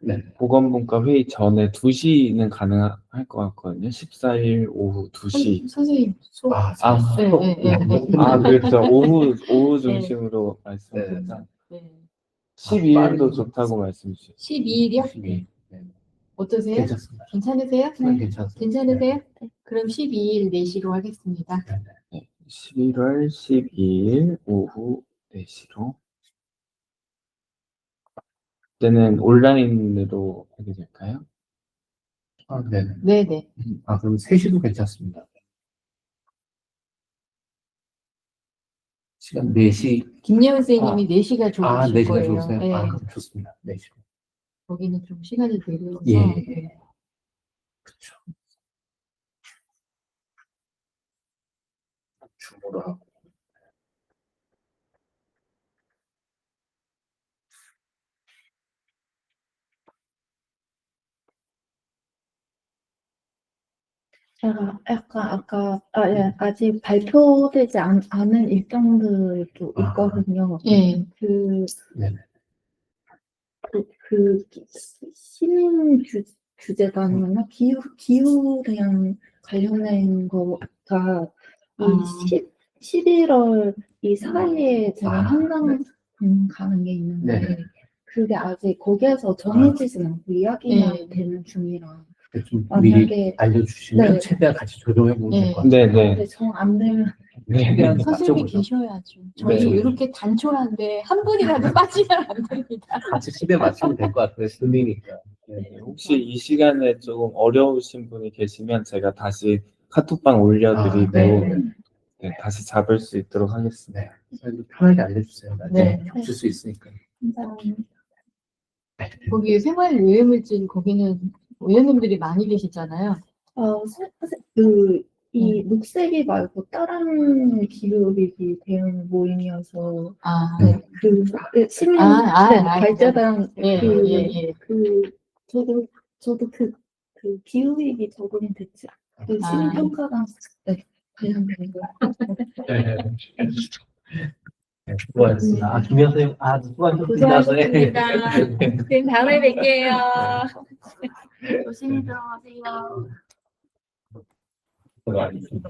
네. 보건분과 회의 전에 2시는 가능할 것 같거든요. 14일 오후 2시. 선생님, 수업. 네, 네, 네, 네. 그렇죠. 오후 네. 중심으로 말씀드렸다. 네. 12일도 좋다고 말씀 주셨어요. 12일이요? 12일. 네. 어떠세요? 괜찮습니다. 괜찮으세요? 네, 괜찮습니다. 괜찮으세요? 그럼 12일 4시로 하겠습니다. 11월 12일 오후 4시로. 그때는 온라인으로 하게 될까요? 네. 네네. 그럼 3시도 괜찮습니다. 시간 4시. 김예원 선생님이 4시가 좋으실 4시가 거예요. 좋으세요? 네. 그럼 좋습니다. 4시. 거기는 좀 시간을 내려서. 예. 네. 그렇죠. 주무로 하고. 제가 약간 예, 아직 발표되지 않은 일정들도 있거든요. 예. 네네. 시민 규제단이나 기후 대응 관련된 거가 이 11월 이 사이에 제가 현장 가는 게 있는데 네. 그게 아직 거기에서 정해지진 않고 이야기만 네. 되는 중이라 좀 만약에 미리 알려주시면 네. 최대한 같이 조정해 보면 될 네. 것 같아요. 네네. 정 안 되면 최대한 선생님이 맞춰보죠. 계셔야죠. 저희 네. 이렇게 단촐한데 한 분이라도 빠지면 안 됩니다. 같이 시대 맞추면 될 것 같아요. 들리니까. 네, 혹시 이 시간에 조금 어려우신 분이 계시면 제가 다시 카톡방 올려드리고 네. 네, 다시 잡을 수 있도록 하겠습니다. 편하게 알려주세요. 네. 나중에 겹칠 수 있으니까. 거기 생활 유해물질 거기는 의원님들이 많이 계시잖아요. 이 녹색이 말고 다른 기후위기 대응 모임이어서 아, 네, 시민 발제단 예, 예. 저도 그 기후위기 적응이 됐지 그 시민 평가단 관련된 거. 네, 수고하셨습니다. 김현 선생님, 수고하셨습니다. 그럼 다음에 뵐게요. 조심히 들어가세요. 수고하셨습니다.